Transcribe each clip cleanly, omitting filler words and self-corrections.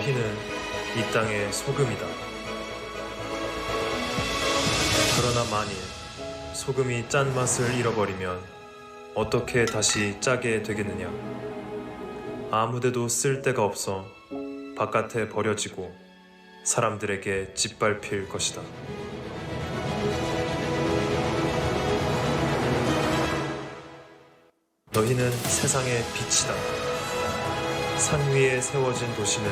너희는 이 땅의 소금이다. 그러나 만일 소금이 짠맛을 잃어버리면 어떻게 다시 짜게 되겠느냐? 아무데도 쓸 데가 없어 바깥에 버려지고 사람들에게 짓밟힐 것이다. 너희는 세상의 빛이다. 산 위에 세워진 도시는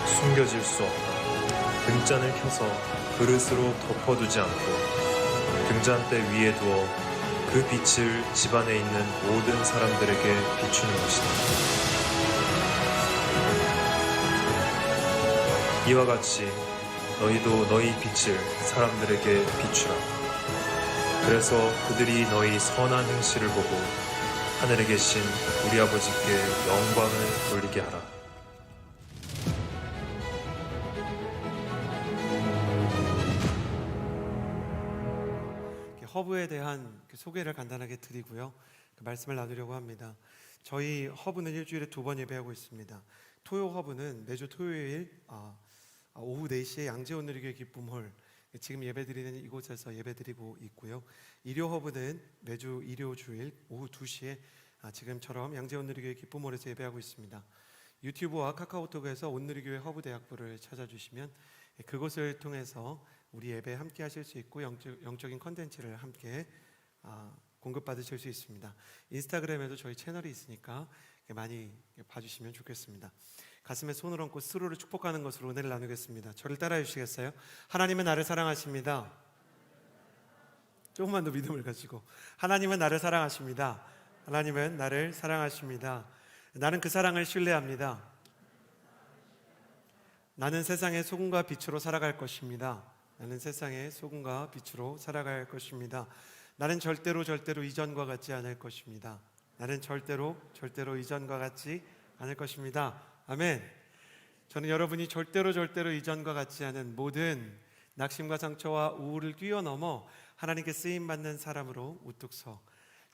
숨겨질 수 없다. 등잔을 켜서 그릇으로 덮어두지 않고 등잔대 위에 두어 그 빛을 집안에 있는 모든 사람들에게 비추는 것이다. 이와 같이 너희도 너희 빛을 사람들에게 비추라. 그래서 그들이 너희 선한 행실을 보고 하늘에 계신 우리 아버지께 영광을 돌리게 하라. 허브에 대한 소개를 간단하게 드리고요. 그 말씀을 나누려고 합니다. 저희 허브는 일주일에 2번 예배하고 있습니다. 토요 허브는 매주 토요일 오후 4시에 양재원 누리교회 기쁨홀, 지금 예배드리는 이곳에서 예배드리고 있고요. 일요 허브는 매주 일요 주일 오후 2시에 지금처럼 양재원 누리교회 기쁨홀에서 예배하고 있습니다. 유튜브와 카카오톡에서 온누리교회 허브대학부를 찾아주시면 그곳을 통해서 우리 예배 함께 하실 수 있고 영적인 컨텐츠를 함께 공급받으실 수 있습니다. 인스타그램에도 저희 채널이 있으니까 많이 봐주시면 좋겠습니다. 가슴에 손을 얹고 스스로를 축복하는 것으로 은혜를 나누겠습니다. 저를 따라해 주시겠어요? 하나님은 나를 사랑하십니다. 조금만 더 믿음을 가지고, 하나님은 나를 사랑하십니다. 하나님은 나를 사랑하십니다. 나는 그 사랑을 신뢰합니다. 나는 세상의 소금과 빛으로 살아갈 것입니다. 나는 세상의 소금과 빛으로 살아갈 것입니다. 나는 절대로 이전과 같지 않을 것입니다. 나는 절대로 이전과 같지 않을 것입니다. 아멘. 저는 여러분이 절대로 이전과 같지 않은 모든 낙심과 상처와 우울을 뛰어넘어 하나님께 쓰임받는 사람으로 우뚝 서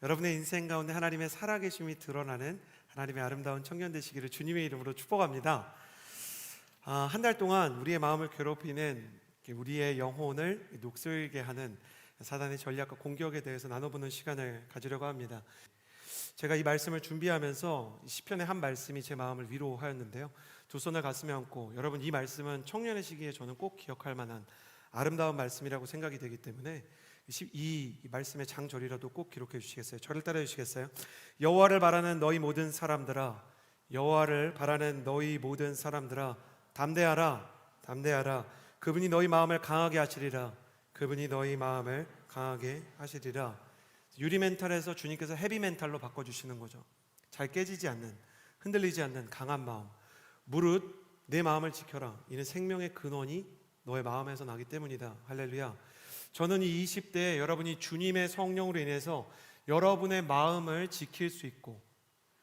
여러분의 인생 가운데 하나님의 살아계심이 드러나는 하나님의 아름다운 청년 되시기를 주님의 이름으로 축복합니다. 한 달 동안 우리의 마음을 괴롭히는, 우리의 영혼을 녹슬게 하는 사단의 전략과 공격에 대해서 나눠보는 시간을 가지려고 합니다. 제가 이 말씀을 준비하면서 시편의 한 말씀이 제 마음을 위로하였는데요. 두 손을 가슴에 얹고, 여러분, 이 말씀은 청년의 시기에 저는 꼭 기억할 만한 아름다운 말씀이라고 생각이 되기 때문에 이 말씀의 장절이라도 꼭 기록해 주시겠어요? 저를 따라해 주시겠어요? 여호와를 바라는 너희 모든 사람들아, 여호와를 바라는 너희 모든 사람들아, 담대하라. 그분이 너희 마음을 강하게 하시리라. 그분이 너희 마음을 강하게 하시리라. 유리멘탈에서 주님께서 헤비멘탈로 바꿔주시는 거죠. 잘 깨지지 않는, 흔들리지 않는 강한 마음. 무릇 내 마음을 지켜라. 이는 생명의 근원이 너의 마음에서 나기 때문이다. 할렐루야. 저는 이 20대에 여러분이 주님의 성령으로 인해서 여러분의 마음을 지킬 수 있고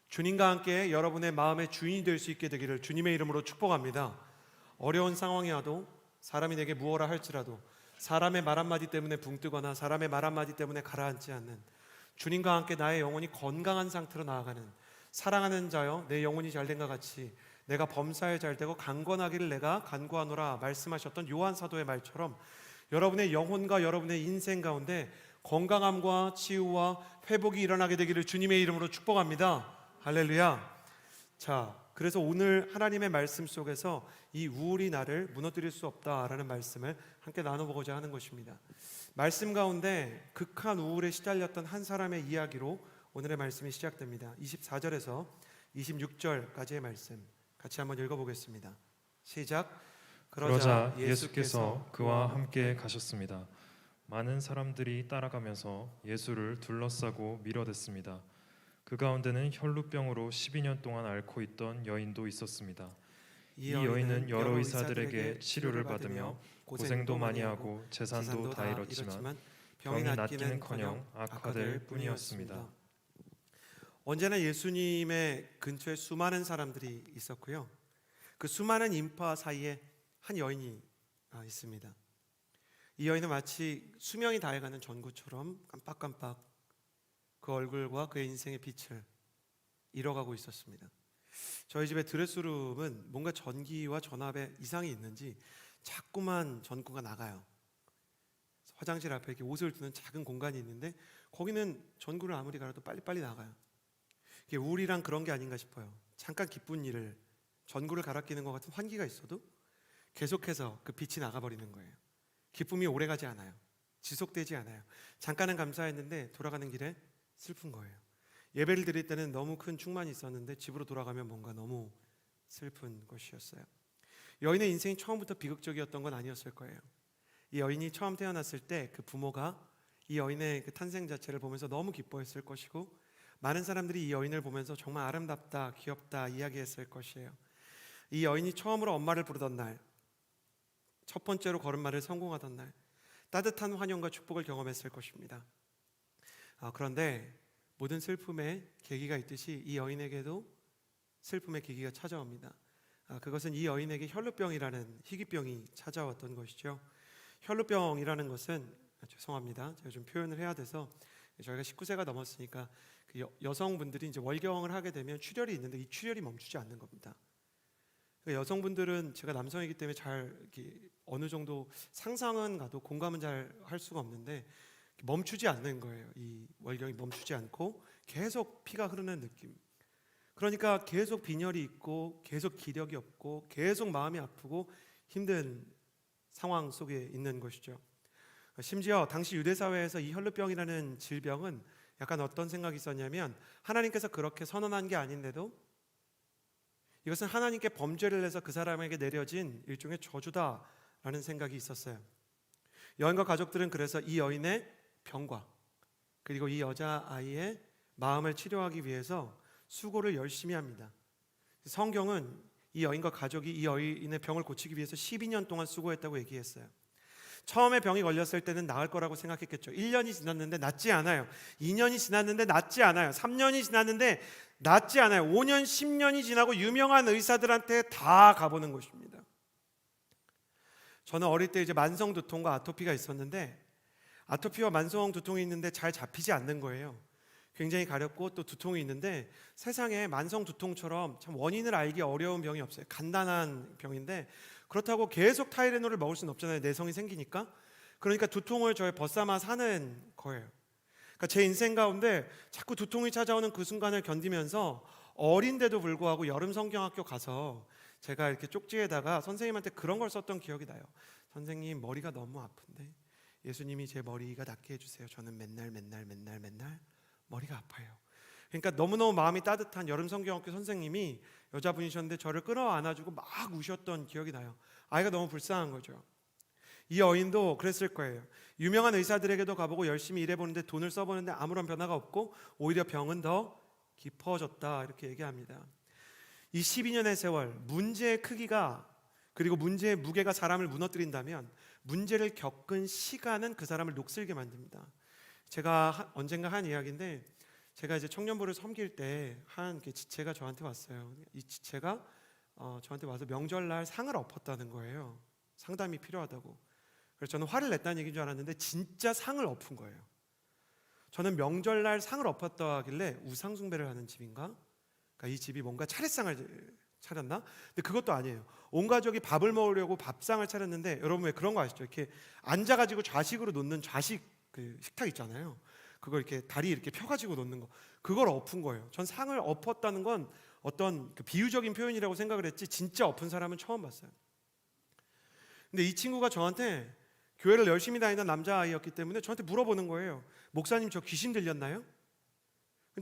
주님과 함께 여러분의 마음의 주인이 될 수 있게 되기를 주님의 이름으로 축복합니다. 어려운 상황이 와도, 사람이 내게 무엇라 할지라도, 사람의 말 한마디 때문에 붕뜨거나 사람의 말 한마디 때문에 가라앉지 않는, 주님과 함께 나의 영혼이 건강한 상태로 나아가는, 사랑하는 자여 내 영혼이 잘된 것 같이 내가 범사에 잘되고 강건하기를 내가 간구하노라 말씀하셨던 요한 사도의 말처럼 여러분의 영혼과 여러분의 인생 가운데 건강함과 치유와 회복이 일어나게 되기를 주님의 이름으로 축복합니다. 할렐루야. 자, 그래서 오늘 하나님의 말씀 속에서 이 우울이 나를 무너뜨릴 수 없다라는 말씀을 함께 나눠보고자 하는 것입니다. 말씀 가운데 극한 우울에 시달렸던 한 사람의 이야기로 오늘의 말씀이 시작됩니다. 24절에서 26절까지의 말씀 같이 한번 읽어보겠습니다. 시작. 그러자 예수께서 그와 함께 가셨습니다. 많은 사람들이 따라가면서 예수를 둘러싸고 밀어댔습니다. 그 가운데는 혈루병으로 12년 동안 앓고 있던 여인도 있었습니다. 이 여인은 여러 의사들에게 치료를 받으며 고생도 많이 하고 재산도 다 잃었지만 병이 낫기는커녕 악화될 뿐이었습니다. 언제나 예수님의 근처에 수많은 사람들이 있었고요. 그 수많은 인파 사이에 한 여인이 있습니다. 이 여인은 마치 수명이 다해가는 전구처럼 깜빡깜빡 그 얼굴과 그의 인생의 빛을 잃어가고 있었습니다. 저희 집의 드레스룸은 뭔가 전기와 전압에 이상이 있는지 자꾸만 전구가 나가요. 화장실 앞에 이렇게 옷을 두는 작은 공간이 있는데 거기는 전구를 아무리 갈아도 빨리빨리 나가요. 이게 우울이란 그런 게 아닌가 싶어요. 잠깐 기쁜 일을 전구를 갈아 끼는 것 같은 환기가 있어도 계속해서 그 빛이 나가버리는 거예요. 기쁨이 오래가지 않아요. 지속되지 않아요. 잠깐은 감사했는데 돌아가는 길에 슬픈 거예요. 예배를 드릴 때는 너무 큰 충만이 있었는데 집으로 돌아가면 뭔가 너무 슬픈 것이었어요. 여인의 인생이 처음부터 비극적이었던 건 아니었을 거예요. 이 여인이 처음 태어났을 때 그 부모가 이 여인의 그 탄생 자체를 보면서 너무 기뻐했을 것이고, 많은 사람들이 이 여인을 보면서 정말 아름답다, 귀엽다 이야기했을 것이에요. 이 여인이 처음으로 엄마를 부르던 날, 첫 번째로 걸음마를 성공하던 날, 따뜻한 환영과 축복을 경험했을 것입니다. 그런데 모든 슬픔에 계기가 있듯이 이 여인에게도 슬픔의 계기가 찾아옵니다. 그것은 이 여인에게 혈루병이라는 희귀병이 찾아왔던 것이죠. 혈루병이라는 것은, 죄송합니다, 제가 좀 표현을 해야 돼서, 저희가 19세가 넘었으니까 그 여성분들이 이제 월경을 하게 되면 출혈이 있는데 이 출혈이 멈추지 않는 겁니다. 그러니까 여성분들은, 제가 남성이기 때문에 잘 이렇게 어느 정도 상상은 가도 공감은 잘 할 수가 없는데 멈추지 않는 거예요. 이 월경이 멈추지 않고 계속 피가 흐르는 느낌. 그러니까 계속 빈혈이 있고 계속 기력이 없고 계속 마음이 아프고 힘든 상황 속에 있는 것이죠. 심지어 당시 유대 사회에서 이 혈루병이라는 질병은 약간 어떤 생각이 있었냐면, 하나님께서 그렇게 선언한 게 아닌데도 이것은 하나님께 범죄를 해서 그 사람에게 내려진 일종의 저주다라는 생각이 있었어요. 여인과 가족들은 그래서 이 여인의 병과 그리고 이 여자아이의 마음을 치료하기 위해서 수고를 열심히 합니다. 성경은 이 여인과 가족이 이 여인의 병을 고치기 위해서 12년 동안 수고했다고 얘기했어요. 처음에 병이 걸렸을 때는 나을 거라고 생각했겠죠. 1년이 지났는데 낫지 않아요. 2년이 지났는데 낫지 않아요. 3년이 지났는데 낫지 않아요. 5년, 10년이 지나고 유명한 의사들한테 다 가보는 것입니다. 저는 어릴 때 이제 만성 두통과 아토피가 있었는데, 아토피와 만성 두통이 있는데 잘 잡히지 않는 거예요. 굉장히 가렵고 또 두통이 있는데, 세상에 만성 두통처럼 참 원인을 알기 어려운 병이 없어요. 간단한 병인데 그렇다고 계속 타이레놀을 먹을 수는 없잖아요. 내성이 생기니까. 그러니까 두통을 저의 벗삼아 사는 거예요. 그러니까 제 인생 가운데 자꾸 두통이 찾아오는 그 순간을 견디면서 어린데도 불구하고 여름 성경학교 가서 제가 이렇게 쪽지에다가 선생님한테 그런 걸 썼던 기억이 나요. 선생님, 머리가 너무 아픈데 예수님이 제 머리가 낫게 해주세요. 저는 맨날 머리가 아파요. 그러니까 너무너무 마음이 따뜻한 여름 성경학교 선생님이 여자분이셨는데 저를 끌어 안아주고 막 우셨던 기억이 나요. 아이가 너무 불쌍한 거죠. 이 여인도 그랬을 거예요. 유명한 의사들에게도 가보고 열심히 일해보는데 돈을 써보는데 아무런 변화가 없고 오히려 병은 더 깊어졌다, 이렇게 얘기합니다. 이 12년의 세월, 문제의 크기가 그리고 문제의 무게가 사람을 무너뜨린다면 문제를 겪은 시간은 그 사람을 녹슬게 만듭니다. 제가 언젠가 한 이야기인데, 제가 이제 청년부를 섬길 때 한 지체가 저한테 왔어요. 이 지체가 저한테 와서 명절날 상을 엎었다는 거예요. 상담이 필요하다고. 그래서 저는 화를 냈다는 얘기인 줄 알았는데 진짜 상을 엎은 거예요. 저는 명절날 상을 엎었다 하길래 우상숭배를 하는 집인가? 그러니까 이 집이 뭔가 차례상을 차렸나? 근데 그것도 아니에요. 온 가족이 밥을 먹으려고 밥상을 차렸는데, 여러분 왜 그런 거 아시죠? 이렇게 앉아가지고 좌식으로 놓는 좌식 그 식탁 있잖아요. 그걸 이렇게 다리 이렇게 펴가지고 놓는 거, 그걸 엎은 거예요. 전 상을 엎었다는 건 어떤 그 비유적인 표현이라고 생각을 했지 진짜 엎은 사람은 처음 봤어요. 근데 이 친구가 저한테, 교회를 열심히 다니던 남자아이였기 때문에 저한테 물어보는 거예요. 목사님, 저 귀신 들렸나요?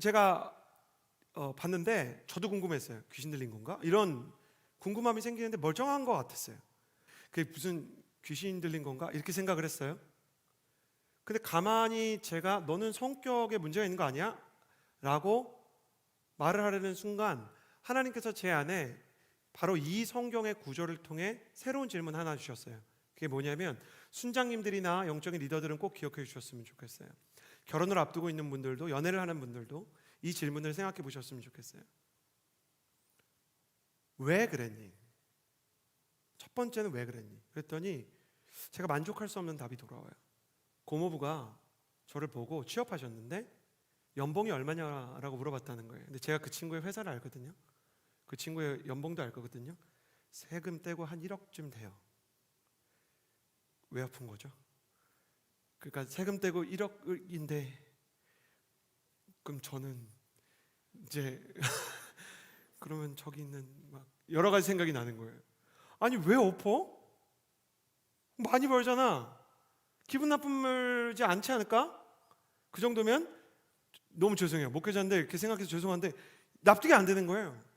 제가 봤는데 저도 궁금했어요. 귀신 들린 건가? 이런 궁금함이 생기는데 멀쩡한 것 같았어요. 그게 무슨 귀신 들린 건가? 이렇게 생각을 했어요. 근데 가만히 제가 너는 성격에 문제가 있는 거 아니야? 라고 말을 하려는 순간 하나님께서 제 안에 바로 이 성경의 구절을 통해 새로운 질문 하나 주셨어요. 그게 뭐냐면, 순장님들이나 영적인 리더들은 꼭 기억해 주셨으면 좋겠어요. 결혼을 앞두고 있는 분들도, 연애를 하는 분들도 이 질문을 생각해 보셨으면 좋겠어요. 왜 그랬니? 첫 번째는 왜 그랬니? 그랬더니 제가 만족할 수 없는 답이 돌아와요. 고모부가 저를 보고 취업하셨는데 연봉이 얼마냐라고 물어봤다는 거예요. 근데 제가 그 친구의 회사를 알거든요. 그 친구의 연봉도 알 거거든요. 세금 떼고 한 1억쯤 돼요. 왜 아픈 거죠? 그러니까 세금 떼고 1억인데 그럼 저는 이제 그러면 저기 있는 막 여러 가지 생각이 나는 거예요. 아니 왜 엎어? 많이 벌잖아. 기분 나쁘지 않지 않을까? 그 정도면 너무 죄송해요. 목회자인데 이렇게 생각해서 죄송한데 납득이 안 되는 거예요.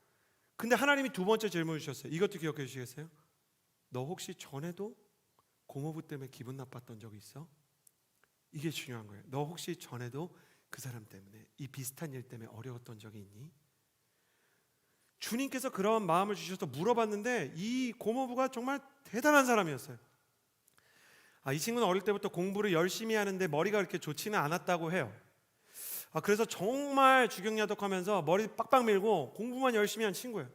근데 하나님이 두 번째 질문을 주셨어요. 이것도 기억해 주시겠어요? 너 혹시 전에도 고모부 때문에 기분 나빴던 적이 있어? 이게 중요한 거예요. 너 혹시 전에도 그 사람 때문에 이 비슷한 일 때문에 어려웠던 적이 있니? 주님께서 그런 마음을 주셔서 물어봤는데 이 고모부가 정말 대단한 사람이었어요. 이 친구는 어릴 때부터 공부를 열심히 하는데 머리가 그렇게 좋지는 않았다고 해요. 그래서 정말 주경야독하면서 머리 빡빡 밀고 공부만 열심히 한 친구예요.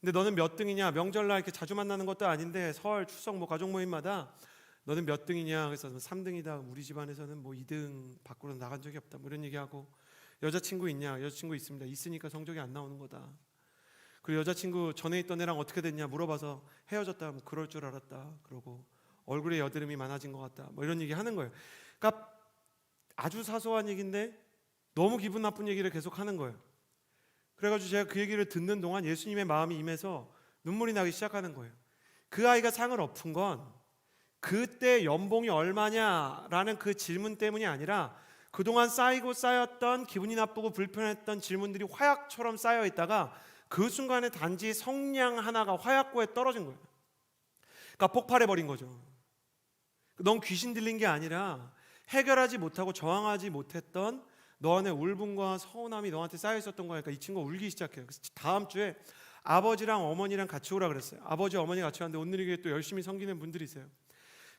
근데 너는 몇 등이냐? 명절날 이렇게 자주 만나는 것도 아닌데 설, 추석 뭐 가족 모임마다 너는 몇 등이냐? 그래서 3등이다. 우리 집안에서는 뭐 2등 밖으로 나간 적이 없다. 뭐 이런 얘기하고 여자친구 있냐? 여자친구 있습니다. 있으니까 성적이 안 나오는 거다. 그리고 여자친구 전에 있던 애랑 어떻게 됐냐 물어봐서 헤어졌다. 뭐 그럴 줄 알았다. 그러고 얼굴에 여드름이 많아진 것 같다. 뭐 이런 얘기 하는 거예요. 그러니까 아주 사소한 얘기인데 너무 기분 나쁜 얘기를 계속 하는 거예요. 그래가지고 제가 그 얘기를 듣는 동안 예수님의 마음이 임해서 눈물이 나기 시작하는 거예요. 그 아이가 상을 엎은 건 그때 연봉이 얼마냐라는 그 질문 때문이 아니라 그동안 쌓이고 쌓였던 기분이 나쁘고 불편했던 질문들이 화약처럼 쌓여 있다가 그 순간에 단지 성냥 하나가 화약고에 떨어진 거예요. 그러니까 폭발해버린 거죠. 넌 귀신 들린 게 아니라 해결하지 못하고 저항하지 못했던 너 안에 울분과 서운함이 너한테 쌓여 있었던 거니까 이 친구가 울기 시작해요. 그래서 다음 주에 아버지랑 어머니랑 같이 오라 그랬어요. 아버지 어머니 같이 왔는데 오늘이 또 열심히 섬기는 분들이세요.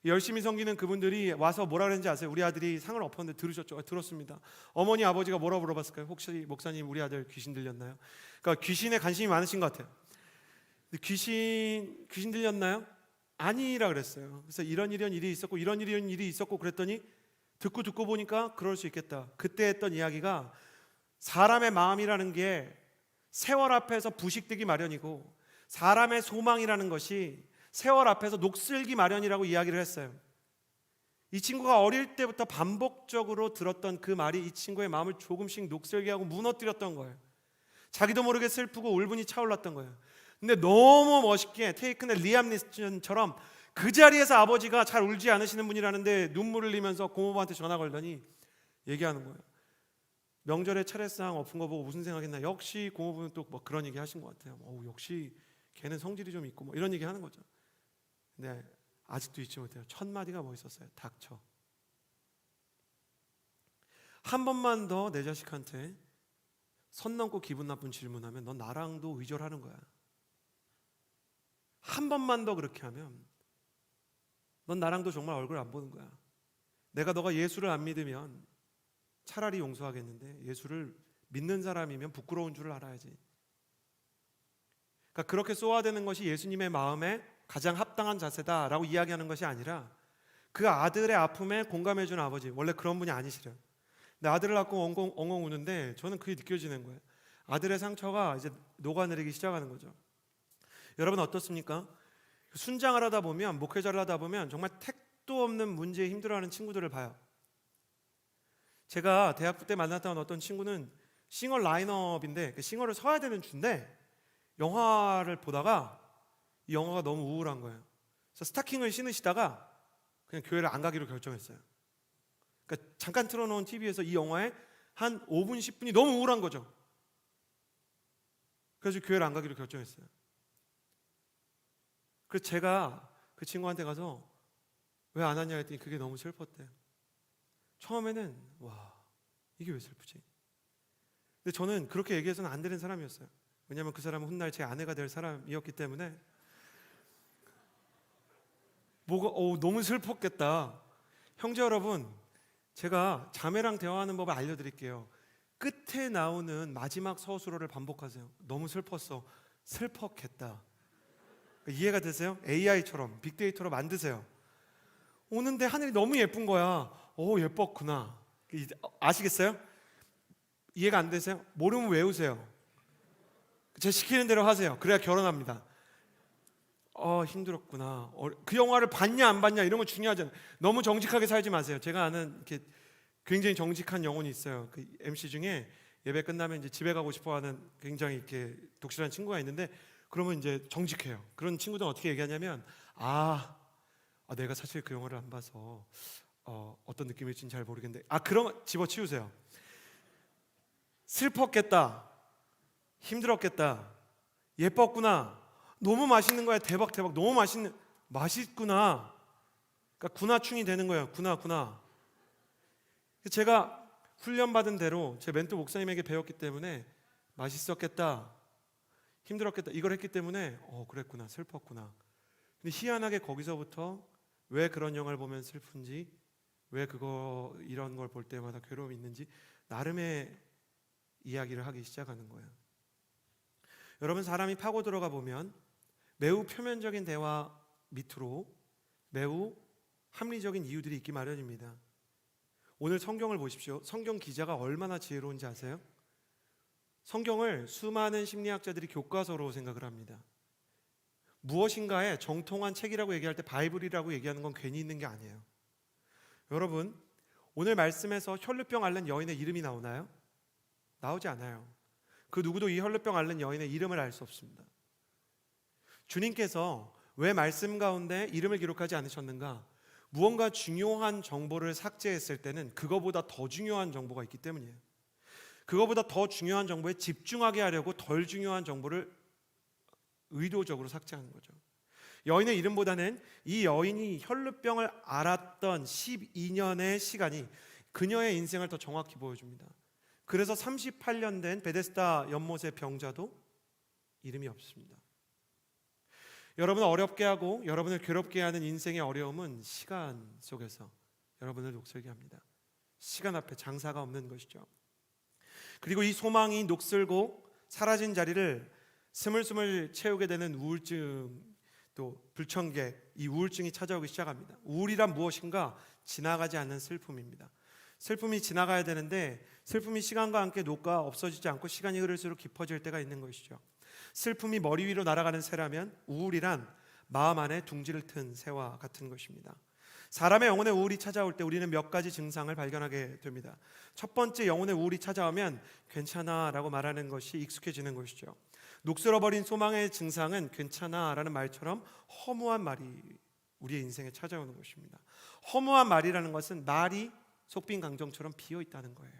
열심히 섬기는 그분들이 와서 뭐라 그랬는지 아세요? 우리 아들이 상을 엎었는데 들으셨죠? 들었습니다. 어머니 아버지가 뭐라 물어봤을까요? 혹시 목사님 우리 아들 귀신 들렸나요? 그러니까 귀신에 관심이 많으신 것 같아요. 귀신 들렸나요? 아니라 그랬어요. 그래서 이런 일이 있었고 이런 일이 있었고 그랬더니 듣고 보니까 그럴 수 있겠다. 그때 했던 이야기가 사람의 마음이라는 게 세월 앞에서 부식되기 마련이고 사람의 소망이라는 것이 세월 앞에서 녹슬기 마련이라고 이야기를 했어요. 이 친구가 어릴 때부터 반복적으로 들었던 그 말이 이 친구의 마음을 조금씩 녹슬게 하고 무너뜨렸던 거예요. 자기도 모르게 슬프고 울분이 차올랐던 거예요. 근데 너무 멋있게 테이큰의 리암 니슨처럼 그 자리에서 아버지가 잘 울지 않으시는 분이라는데 눈물을 흘리면서 고모부한테 전화 걸더니 얘기하는 거예요. 명절에 차례상 엎은 거 보고 무슨 생각했나? 역시 고모부는 또 뭐 그런 얘기 하신 것 같아요. 역시 걔는 성질이 좀 있고 뭐 이런 얘기 하는 거죠. 근데 아직도 잊지 못해요. 첫 마디가 뭐 있었어요? 닥쳐. 한 번만 더 내 자식한테 선 넘고 기분 나쁜 질문하면 넌 나랑도 의절하는 거야. 한 번만 더 그렇게 하면 넌 나랑도 정말 얼굴 안 보는 거야. 내가 너가 예수를 안 믿으면 차라리 용서하겠는데 예수를 믿는 사람이면 부끄러운 줄을 알아야지. 그러니까 그렇게 쏘아대는 것이 예수님의 마음에 가장 합당한 자세다라고 이야기하는 것이 아니라 그 아들의 아픔에 공감해주는 아버지, 원래 그런 분이 아니시래요. 근데 아들을 낳고 엉엉 우는데 저는 그게 느껴지는 거예요. 아들의 상처가 이제 녹아내리기 시작하는 거죠. 여러분 어떻습니까? 순장을 하다 보면, 목회자를 하다 보면 정말 택도 없는 문제에 힘들어하는 친구들을 봐요. 제가 대학부 때 만났던 어떤 친구는 싱어 라인업인데 그 싱어를 서야 되는 주인데 영화를 보다가 이 영화가 너무 우울한 거예요. 그래서 스타킹을 신으시다가 그냥 교회를 안 가기로 결정했어요. 그러니까 잠깐 틀어놓은 TV에서 이 영화에 한 5분, 10분이 너무 우울한 거죠. 그래서 교회를 안 가기로 결정했어요. 그래서 제가 그 친구한테 가서 왜 안 왔냐 했더니 그게 너무 슬펐대요. 처음에는 와, 이게 왜 슬프지? 근데 저는 그렇게 얘기해서는 안 되는 사람이었어요. 왜냐하면 그 사람은 훗날 제 아내가 될 사람이었기 때문에 너무 슬펐겠다. 형제 여러분, 제가 자매랑 대화하는 법을 알려드릴게요. 끝에 나오는 마지막 서술어를 반복하세요. 너무 슬펐어. 슬펐겠다. 이해가 되세요? AI처럼 빅데이터로 만드세요. 오는데 하늘이 너무 예쁜 거야. 예뻤구나. 아시겠어요? 이해가 안 되세요? 모르면 외우세요. 제 시키는 대로 하세요. 그래야 결혼합니다. 힘들었구나. 그 영화를 봤냐 안 봤냐 이런 거 중요하지 않아요. 너무 정직하게 살지 마세요. 제가 아는 이렇게 굉장히 정직한 영혼이 있어요. 그 MC 중에 예배 끝나면 이제 집에 가고 싶어하는 굉장히 이렇게 독실한 친구가 있는데, 그러면 이제 정직해요. 그런 친구들은 어떻게 얘기하냐면 내가 사실 그 영화를 안 봐서 어떤 느낌일지는 잘 모르겠는데 그럼 집어치우세요. 슬펐겠다, 힘들었겠다, 예뻤구나, 너무 맛있는 거야, 대박 너무 맛있구나. 그러니까 군화충이 되는 거예요. 군화. 제가 훈련받은 대로 제 멘토 목사님에게 배웠기 때문에 맛있었겠다, 힘들었겠다 이걸 했기 때문에 그랬구나, 슬펐구나. 근데 희한하게 거기서부터 왜 그런 영화를 보면 슬픈지, 왜 이런 걸 볼 때마다 괴로움이 있는지 나름의 이야기를 하기 시작하는 거예요. 여러분, 사람이 파고 들어가 보면 매우 표면적인 대화 밑으로 매우 합리적인 이유들이 있기 마련입니다. 오늘 성경을 보십시오. 성경 기자가 얼마나 지혜로운지 아세요? 성경을 수많은 심리학자들이 교과서로 생각을 합니다. 무엇인가에 정통한 책이라고 얘기할 때 바이블이라고 얘기하는 건 괜히 있는 게 아니에요. 여러분, 오늘 말씀에서 혈루병 앓는 여인의 이름이 나오나요? 나오지 않아요. 그 누구도 이 혈루병 앓는 여인의 이름을 알 수 없습니다. 주님께서 왜 말씀 가운데 이름을 기록하지 않으셨는가? 무언가 중요한 정보를 삭제했을 때는 그거보다 더 중요한 정보가 있기 때문이에요. 그거보다 더 중요한 정보에 집중하게 하려고 덜 중요한 정보를 의도적으로 삭제하는 거죠. 여인의 이름보다는 이 여인이 혈루병을 앓았던 12년의 시간이 그녀의 인생을 더 정확히 보여줍니다. 그래서 38년 된 베데스다 연못의 병자도 이름이 없습니다. 여러분을 어렵게 하고 여러분을 괴롭게 하는 인생의 어려움은 시간 속에서 여러분을 녹슬게 합니다. 시간 앞에 장사가 없는 것이죠. 그리고 이 소망이 녹슬고 사라진 자리를 스물스물 채우게 되는 우울증, 또 불청객, 이 우울증이 찾아오기 시작합니다. 우울이란 무엇인가? 지나가지 않는 슬픔입니다. 슬픔이 지나가야 되는데 슬픔이 시간과 함께 녹아 없어지지 않고 시간이 흐를수록 깊어질 때가 있는 것이죠. 슬픔이 머리 위로 날아가는 새라면 우울이란 마음 안에 둥지를 튼 새와 같은 것입니다. 사람의 영혼의 우울이 찾아올 때 우리는 몇 가지 증상을 발견하게 됩니다. 첫 번째, 영혼의 우울이 찾아오면 괜찮아 라고 말하는 것이 익숙해지는 것이죠. 녹슬어버린 소망의 증상은 괜찮아 라는 말처럼 허무한 말이 우리의 인생에 찾아오는 것입니다. 허무한 말이라는 것은 말이 속빈 강정처럼 비어 있다는 거예요.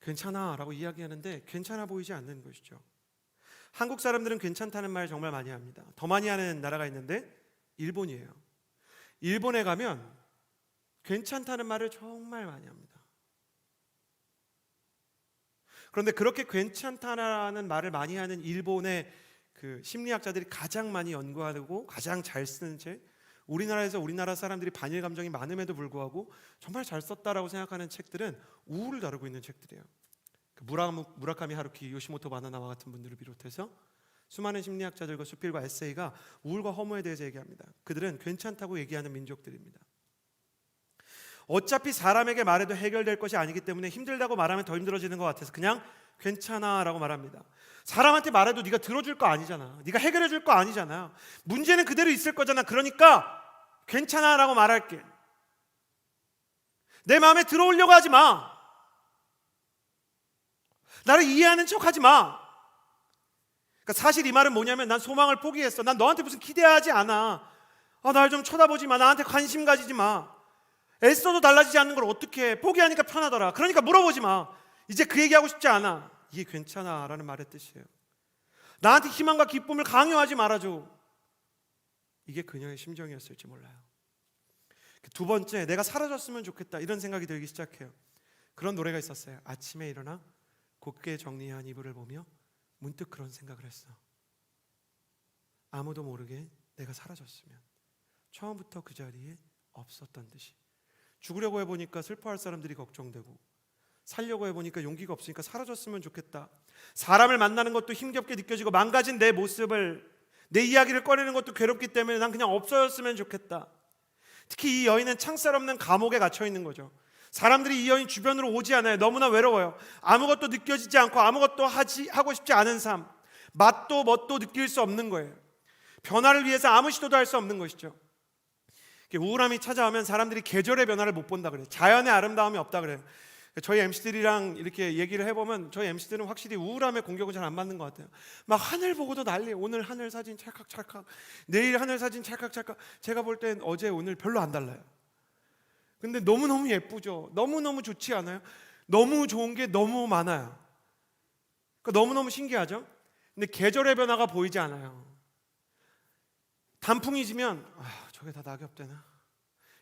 괜찮아 라고 이야기하는데 괜찮아 보이지 않는 것이죠. 한국 사람들은 괜찮다는 말 정말 많이 합니다. 더 많이 하는 나라가 있는데 일본이에요. 일본에 가면 괜찮다는 말을 정말 많이 합니다. 그런데 그렇게 괜찮다는 말을 많이 하는 일본의 그 심리학자들이 가장 많이 연구하고 가장 잘 쓰는 책, 우리나라에서 우리나라 사람들이 반일 감정이 많음에도 불구하고 정말 잘 썼다라고 생각하는 책들은 우울을 다루고 있는 책들이에요. 무라카미 하루키, 요시모토 바나나와 같은 분들을 비롯해서 수많은 심리학자들과 수필과 에세이가 우울과 허무에 대해서 얘기합니다. 그들은 괜찮다고 얘기하는 민족들입니다. 어차피 사람에게 말해도 해결될 것이 아니기 때문에 힘들다고 말하면 더 힘들어지는 것 같아서 그냥 괜찮아 라고 말합니다. 사람한테 말해도 네가 들어줄 거 아니잖아, 네가 해결해 줄 거 아니잖아, 문제는 그대로 있을 거잖아, 그러니까 괜찮아 라고 말할게. 내 마음에 들어오려고 하지 마, 나를 이해하는 척 하지 마. 그러니까 사실 이 말은 뭐냐면 난 소망을 포기했어, 난 너한테 무슨 기대하지 않아, 날 좀 쳐다보지 마, 나한테 관심 가지지 마, 애써도 달라지지 않는 걸 어떻게 해, 포기하니까 편하더라, 그러니까 물어보지 마, 이제 그 얘기하고 싶지 않아. 이게 괜찮아 라는 말의 뜻이에요. 나한테 희망과 기쁨을 강요하지 말아줘. 이게 그녀의 심정이었을지 몰라요. 두 번째, 내가 사라졌으면 좋겠다 이런 생각이 들기 시작해요. 그런 노래가 있었어요. 아침에 일어나 곱게 정리한 이불을 보며 문득 그런 생각을 했어. 아무도 모르게 내가 사라졌으면, 처음부터 그 자리에 없었던 듯이. 죽으려고 해보니까 슬퍼할 사람들이 걱정되고, 살려고 해보니까 용기가 없으니까 사라졌으면 좋겠다. 사람을 만나는 것도 힘겹게 느껴지고, 망가진 내 모습을, 내 이야기를 꺼내는 것도 괴롭기 때문에 난 그냥 없어졌으면 좋겠다. 특히 이 여인은 창살 없는 감옥에 갇혀 있는 거죠. 사람들이 이 여인 주변으로 오지 않아요. 너무나 외로워요. 아무것도 느껴지지 않고 아무것도 하고 싶지 않은 삶, 맛도 멋도 느낄 수 없는 거예요. 변화를 위해서 아무 시도도 할 수 없는 것이죠. 우울함이 찾아오면 사람들이 계절의 변화를 못 본다 그래요. 자연의 아름다움이 없다 그래요. 저희 MC들이랑 이렇게 얘기를 해보면 저희 MC들은 확실히 우울함의 공격은 잘 안 받는 것 같아요. 막 하늘 보고도 난리예요. 오늘 하늘 사진 찰칵찰칵, 내일 하늘 사진 찰칵찰칵. 제가 볼 땐 어제 오늘 별로 안 달라요. 근데 너무너무 예쁘죠. 너무너무 좋지 않아요? 너무 좋은 게 너무 많아요. 그러니까 너무너무 신기하죠? 근데 계절의 변화가 보이지 않아요. 단풍이 지면 저게 다 낙엽 되나?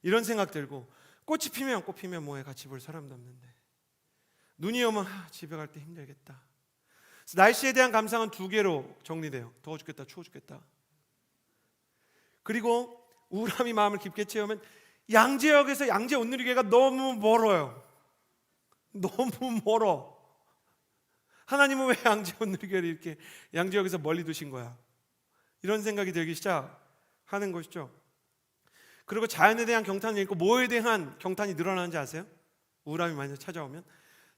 이런 생각 들고, 꽃이 피면 꽃 피면 뭐해, 같이 볼 사람도 없는데. 눈이 오면 집에 갈 때 힘들겠다. 날씨에 대한 감상은 두 개로 정리돼요. 더워 죽겠다, 추워 죽겠다. 그리고 우울함이 마음을 깊게 채우면 양재역에서 양재 온누리교회가 너무 멀어요. 너무 멀어. 하나님은 왜 양재 온누리교회를 이렇게 양재역에서 멀리 두신 거야? 이런 생각이 들기 시작하는 것이죠. 그리고 자연에 대한 경탄이 있고 뭐에 대한 경탄이 늘어나는지 아세요? 우울함이 많이 찾아오면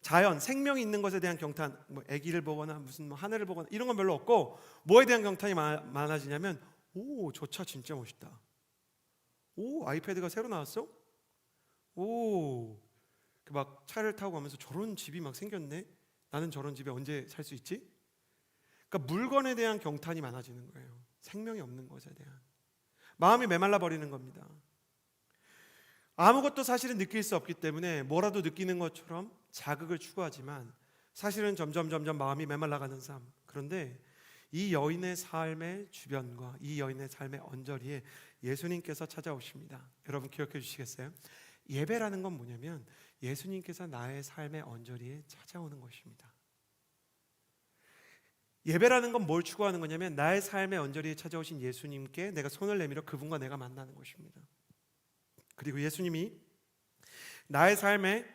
자연, 생명이 있는 것에 대한 경탄, 뭐 아기를 보거나 무슨 뭐 하늘을 보거나 이런 건 별로 없고, 뭐에 대한 경탄이 많아지냐면, 오, 저 차 진짜 멋있다. 오, 아이패드가 새로 나왔어? 오, 막 차를 타고 가면서 저런 집이 막 생겼네. 나는 저런 집에 언제 살 수 있지? 그러니까 물건에 대한 경탄이 많아지는 거예요. 생명이 없는 것에 대한. 마음이 메말라 버리는 겁니다. 아무것도 사실은 느낄 수 없기 때문에 뭐라도 느끼는 것처럼 자극을 추구하지만 사실은 점점 마음이 메말라가는 삶. 그런데 이 여인의 삶의 주변과 이 여인의 삶의 언저리에 예수님께서 찾아오십니다. 여러분 기억해 주시겠어요? 예배라는 건 뭐냐면 예수님께서 나의 삶의 언저리에 찾아오는 것입니다. 예배라는 건 뭘 추구하는 거냐면 나의 삶의 언저리에 찾아오신 예수님께 내가 손을 내밀어 그분과 내가 만나는 것입니다. 그리고 예수님이 나의 삶의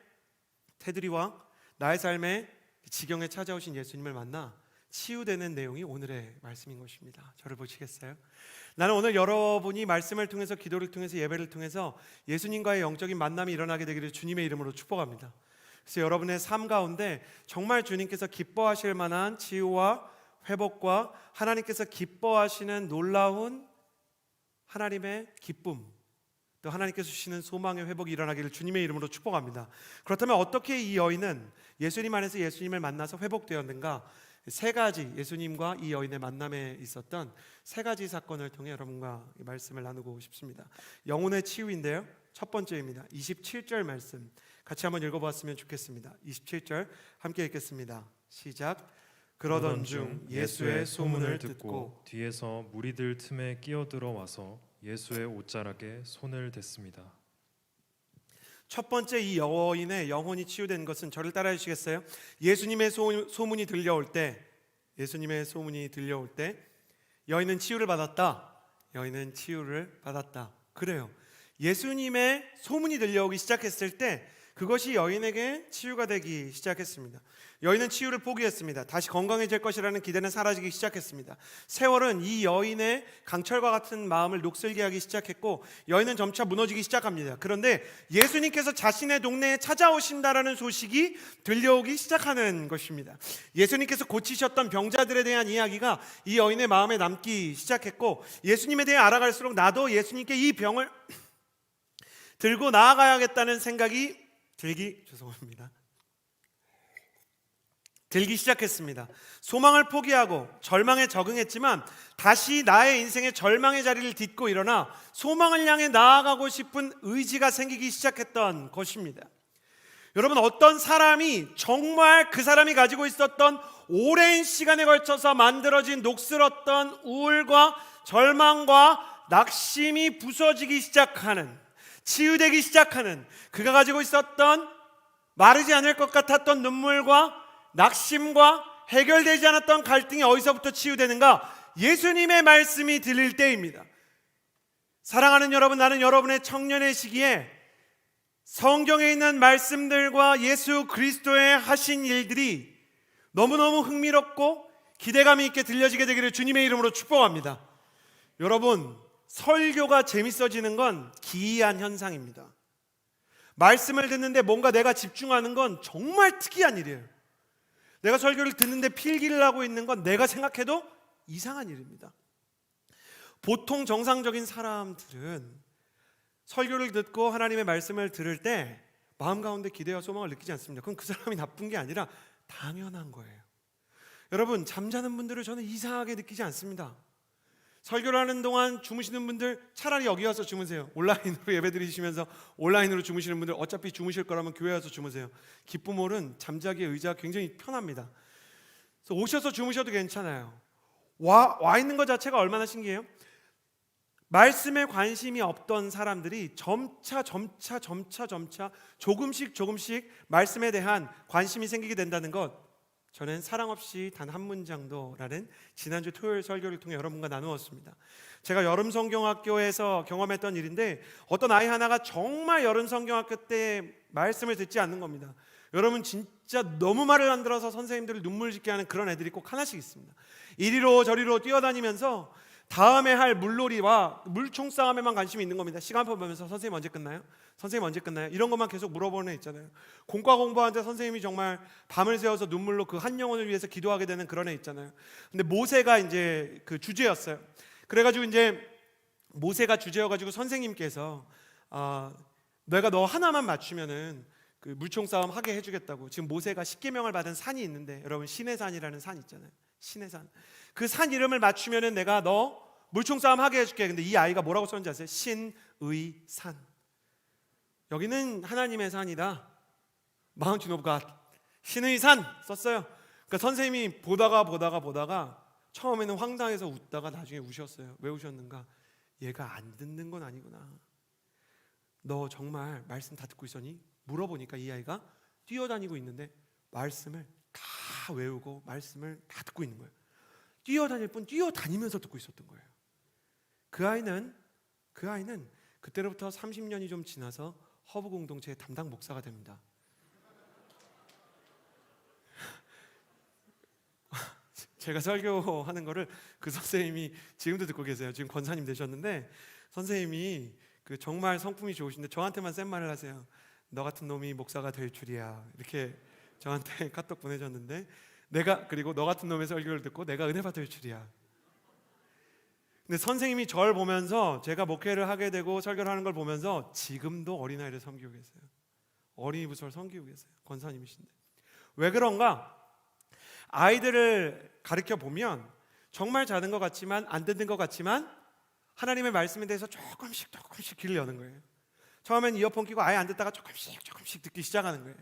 테두리와 나의 삶의 지경에 찾아오신 예수님을 만나 치유되는 내용이 오늘의 말씀인 것입니다. 저를 보시겠어요? 나는 오늘 여러분이 말씀을 통해서, 기도를 통해서, 예배를 통해서 예수님과의 영적인 만남이 일어나게 되기를 주님의 이름으로 축복합니다. 그래서 여러분의 삶 가운데 정말 주님께서 기뻐하실 만한 치유와 회복과 하나님께서 기뻐하시는 놀라운 하나님의 기쁨, 또 하나님께서 주시는 소망의 회복이 일어나기를 주님의 이름으로 축복합니다. 그렇다면 어떻게 이 여인은 예수님 안에서 예수님을 만나서 회복되었는가? 세 가지, 예수님과 이 여인의 만남에 있었던 세 가지 사건을 통해 여러분과 말씀을 나누고 싶습니다. 영혼의 치유인데요, 첫 번째입니다. 27절 말씀 같이 한번 읽어봤으면 좋겠습니다. 27절 함께 읽겠습니다. 시작. 그러던 중 예수의 소문을 듣고 뒤에서 무리들 틈에 끼어들어 와서 예수의 옷자락에 손을 댔습니다. 첫 번째, 이 여인의 영혼이 치유된 것은, 저를 따라해 주시겠어요? 예수님의 소문이 들려올 때, 예수님의 소문이 들려올 때 여인은 치유를 받았다. 여인은 치유를 받았다. 그래요. 예수님의 소문이 들려오기 시작했을 때 그것이 여인에게 치유가 되기 시작했습니다. 여인은 치유를 포기했습니다. 다시 건강해질 것이라는 기대는 사라지기 시작했습니다. 세월은 이 여인의 강철과 같은 마음을 녹슬게 하기 시작했고 여인은 점차 무너지기 시작합니다. 그런데 예수님께서 자신의 동네에 찾아오신다라는 소식이 들려오기 시작하는 것입니다. 예수님께서 고치셨던 병자들에 대한 이야기가 이 여인의 마음에 남기 시작했고, 예수님에 대해 알아갈수록 나도 예수님께 이 병을 들고 나아가야겠다는 생각이 들기 시작했습니다. 소망을 포기하고 절망에 적응했지만 다시 나의 인생의 절망의 자리를 딛고 일어나 소망을 향해 나아가고 싶은 의지가 생기기 시작했던 것입니다. 여러분, 어떤 사람이 정말 그 사람이 가지고 있었던 오랜 시간에 걸쳐서 만들어진 녹슬었던 우울과 절망과 낙심이 부서지기 시작하는, 치유되기 시작하는, 그가 가지고 있었던 마르지 않을 것 같았던 눈물과 낙심과 해결되지 않았던 갈등이 어디서부터 치유되는가? 예수님의 말씀이 들릴 때입니다. 사랑하는 여러분, 나는 여러분의 청년의 시기에 성경에 있는 말씀들과 예수 그리스도의 하신 일들이 너무너무 흥미롭고 기대감이 있게 들려지게 되기를 주님의 이름으로 축복합니다. 여러분, 설교가 재밌어지는 건 기이한 현상입니다. 말씀을 듣는데 뭔가 내가 집중하는 건 정말 특이한 일이에요. 내가 설교를 듣는데 필기를 하고 있는 건 내가 생각해도 이상한 일입니다. 보통 정상적인 사람들은 설교를 듣고 하나님의 말씀을 들을 때 마음 가운데 기대와 소망을 느끼지 않습니다. 그건 그 사람이 나쁜 게 아니라 당연한 거예요. 여러분, 잠자는 분들을 저는 이상하게 느끼지 않습니다. 설교를 하는 동안 주무시는 분들 차라리 여기 와서 주무세요. 온라인으로 예배 드리시면서 온라인으로 주무시는 분들 어차피 주무실 거라면 교회 와서 주무세요. 기쁨홀은 잠자기의 의자가 굉장히 편합니다. 그래서 오셔서 주무셔도 괜찮아요. 와 있는 것 자체가 얼마나 신기해요. 말씀에 관심이 없던 사람들이 점차 조금씩 말씀에 대한 관심이 생기게 된다는 것, 저는 사랑 없이 단 한 문장도라는 지난주 토요일 설교를 통해 여러분과 나누었습니다. 제가 여름 성경학교에서 경험했던 일인데, 어떤 아이 하나가 정말 여름 성경학교 때 말씀을 듣지 않는 겁니다. 여러분, 진짜 너무 말을 안 들어서 선생님들을 눈물 짓게 하는 그런 애들이 꼭 하나씩 있습니다. 이리로 저리로 뛰어다니면서 다음에 할 물놀이와 물총 싸움에만 관심이 있는 겁니다. 시간표 보면서 선생님 언제 끝나요? 선생님 언제 끝나요? 이런 것만 계속 물어보는 애 있잖아요. 공과 공부하는데 선생님이 정말 밤을 새워서 눈물로 그 한 영혼을 위해서 기도하게 되는 그런 애 있잖아요. 근데 모세가 이제 그 주제였어요. 그래가지고 이제 모세가 주제여가지고 선생님께서 내가 너 하나만 맞추면은 그 물총 싸움 하게 해주겠다고. 지금 모세가 십계명을 받은 산이 있는데, 여러분 시내산이라는 산 있잖아요. 시내산. 그 산 이름을 맞추면은 내가 너 물총 싸움 하게 해줄게. 근데 이 아이가 뭐라고 썼는지 아세요? 신의 산. 여기는 하나님의 산이다. Mountain of God. 신의 산 썼어요. 그러니까 선생님이 보다가 처음에는 황당해서 웃다가 나중에 우셨어요. 왜 우셨는가? 얘가 안 듣는 건 아니구나. 너 정말 말씀 다 듣고 있었니? 물어보니까 이 아이가 뛰어다니고 있는데 말씀을 다 외우고 말씀을 다 듣고 있는 거예요. 뛰어다닐 뿐 뛰어다니면서 듣고 있었던 거예요. 그 아이는 그때로부터 30년이 좀 지나서 허브 공동체의 담당 목사가 됩니다. 제가 설교하는 거를 그 선생님이 지금도 듣고 계세요. 지금 권사님 되셨는데, 선생님이 그 정말 성품이 좋으신데 저한테만 센 말을 하세요. 너 같은 놈이 목사가 될 줄이야. 이렇게 저한테 카톡 보내줬는데, 그리고 너 같은 놈의 설교를 듣고 내가 은혜 받을 줄이야. 근데 선생님이 저를 보면서, 제가 목회를 하게 되고 설교를 하는 걸 보면서 지금도 어린아이를 섬기고 계세요. 어린이 부서를 섬기고 계세요. 권사님이신데. 왜 그런가? 아이들을 가르쳐 보면 정말 자는 것 같지만 안 듣는 것 같지만 하나님의 말씀에 대해서 조금씩 귀를 여는 거예요. 처음엔 이어폰 끼고 아예 안 듣다가 조금씩 듣기 시작하는 거예요.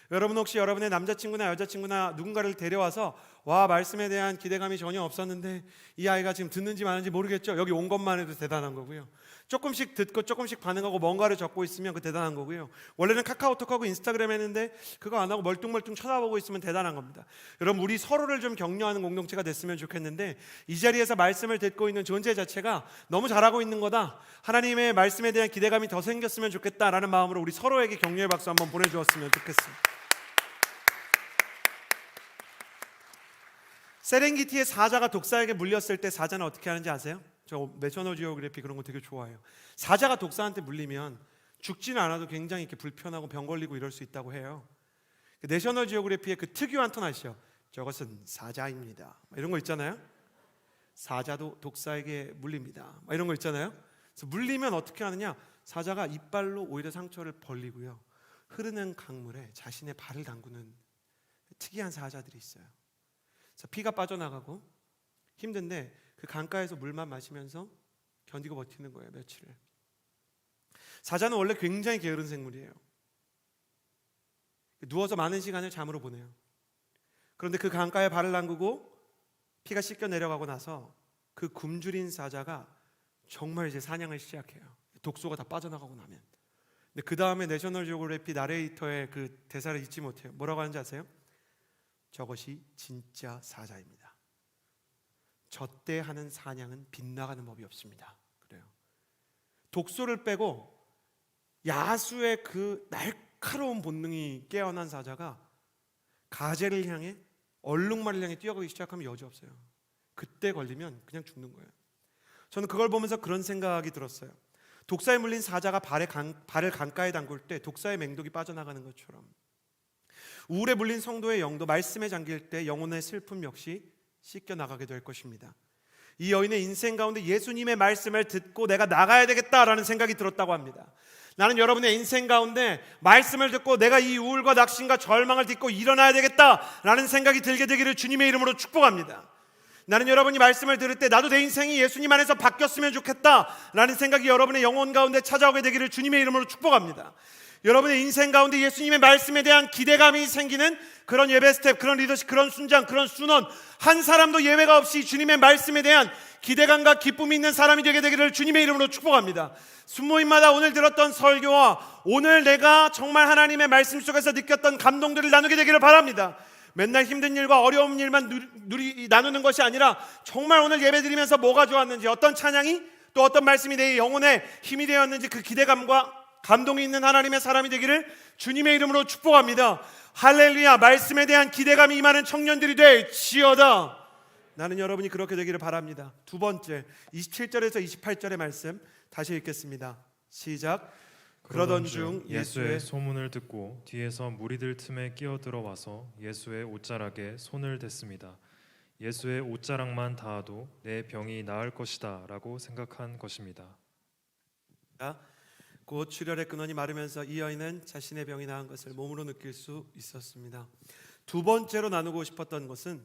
여러분 혹시 여러분의 남자친구나 여자친구나 누군가를 데려와서 와 말씀에 대한 기대감이 전혀 없었는데 이 아이가 지금 듣는지 마는지 모르겠죠? 여기 온 것만 해도 대단한 거고요. 조금씩 듣고 조금씩 반응하고 뭔가를 적고 있으면 그 대단한 거고요. 원래는 카카오톡하고 인스타그램 했는데 그거 안 하고 멀뚱멀뚱 쳐다보고 있으면 대단한 겁니다. 여러분, 우리 서로를 좀 격려하는 공동체가 됐으면 좋겠는데, 이 자리에서 말씀을 듣고 있는 존재 자체가 너무 잘하고 있는 거다, 하나님의 말씀에 대한 기대감이 더 생겼으면 좋겠다라는 마음으로 우리 서로에게 격려의 박수 한번 보내주었으면 좋겠습니다. 세렝게티의 사자가 독사에게 물렸을 때 사자는 어떻게 하는지 아세요? 저 내셔널 지오그래피 그런 거 되게 좋아해요. 사자가 독사한테 물리면 죽지는 않아도 굉장히 이렇게 불편하고 병 걸리고 이럴 수 있다고 해요. 내셔널 지오그래피의 그 특유한 톤 아시죠? 저것은 사자입니다, 이런 거 있잖아요. 사자도 독사에게 물립니다, 이런 거 있잖아요. 그래서 물리면 어떻게 하느냐? 사자가 이빨로 오히려 상처를 벌리고요, 흐르는 강물에 자신의 발을 담그는 특이한 사자들이 있어요. 그래서 피가 빠져나가고 힘든데 그 강가에서 물만 마시면서 견디고 버티는 거예요, 며칠을. 사자는 원래 굉장히 게으른 생물이에요. 누워서 많은 시간을 잠으로 보내요. 그런데 그 강가에 발을 담그고 피가 씻겨 내려가고 나서 그 굶주린 사자가 정말 이제 사냥을 시작해요. 독소가 다 빠져나가고 나면. 근데 그 다음에 내셔널 지오그래피 나레이터의 그 대사를 잊지 못해요. 뭐라고 하는지 아세요? 저것이 진짜 사자입니다. 저때 하는 사냥은 빗나가는 법이 없습니다. 그래요. 독소를 빼고 야수의 그 날카로운 본능이 깨어난 사자가 가재를 향해, 얼룩말을 향해 뛰어가기 시작하면 여지없어요. 그때 걸리면 그냥 죽는 거예요. 저는 그걸 보면서 그런 생각이 들었어요. 독사에 물린 사자가 발을 강가에 담글 때 독사의 맹독이 빠져나가는 것처럼 우울에 물린 성도의 영도 말씀에 잠길 때 영혼의 슬픔 역시 씻겨나가게 될 것입니다. 이 여인의 인생 가운데 예수님의 말씀을 듣고 내가 나가야 되겠다라는 생각이 들었다고 합니다. 나는 여러분의 인생 가운데 말씀을 듣고 내가 이 우울과 낙심과 절망을 딛고 일어나야 되겠다라는 생각이 들게 되기를 주님의 이름으로 축복합니다. 나는 여러분이 말씀을 들을 때 나도 내 인생이 예수님 안에서 바뀌었으면 좋겠다라는 생각이 여러분의 영혼 가운데 찾아오게 되기를 주님의 이름으로 축복합니다. 여러분의 인생 가운데 예수님의 말씀에 대한 기대감이 생기는 그런 예배 스텝, 그런 리더십, 그런 순장, 그런 순원 한 사람도 예외가 없이 주님의 말씀에 대한 기대감과 기쁨이 있는 사람이 되게 되기를 주님의 이름으로 축복합니다. 순모임마다 오늘 들었던 설교와 오늘 내가 정말 하나님의 말씀 속에서 느꼈던 감동들을 나누게 되기를 바랍니다. 맨날 힘든 일과 어려운 일만 나누는 것이 아니라 정말 오늘 예배 드리면서 뭐가 좋았는지, 어떤 찬양이 또 어떤 말씀이 내 영혼에 힘이 되었는지 그 기대감과 감동이 있는 하나님의 사람이 되기를 주님의 이름으로 축복합니다. 할렐루야. 말씀에 대한 기대감이 임하는 청년들이 될지어다. 나는 여러분이 그렇게 되기를 바랍니다. 두 번째 27절에서 28절의 말씀 다시 읽겠습니다. 시작. 그러던 중 예수의 소문을 듣고 뒤에서 무리들 틈에 끼어들어 와서 예수의 옷자락에 손을 댔습니다. 예수의 옷자락만 닿아도 내 병이 나을 것이다 라고 생각한 것입니다. 곧 출혈의 근원이 마르면서 이 여인은 자신의 병이 나은 것을 몸으로 느낄 수 있었습니다. 두 번째로 나누고 싶었던 것은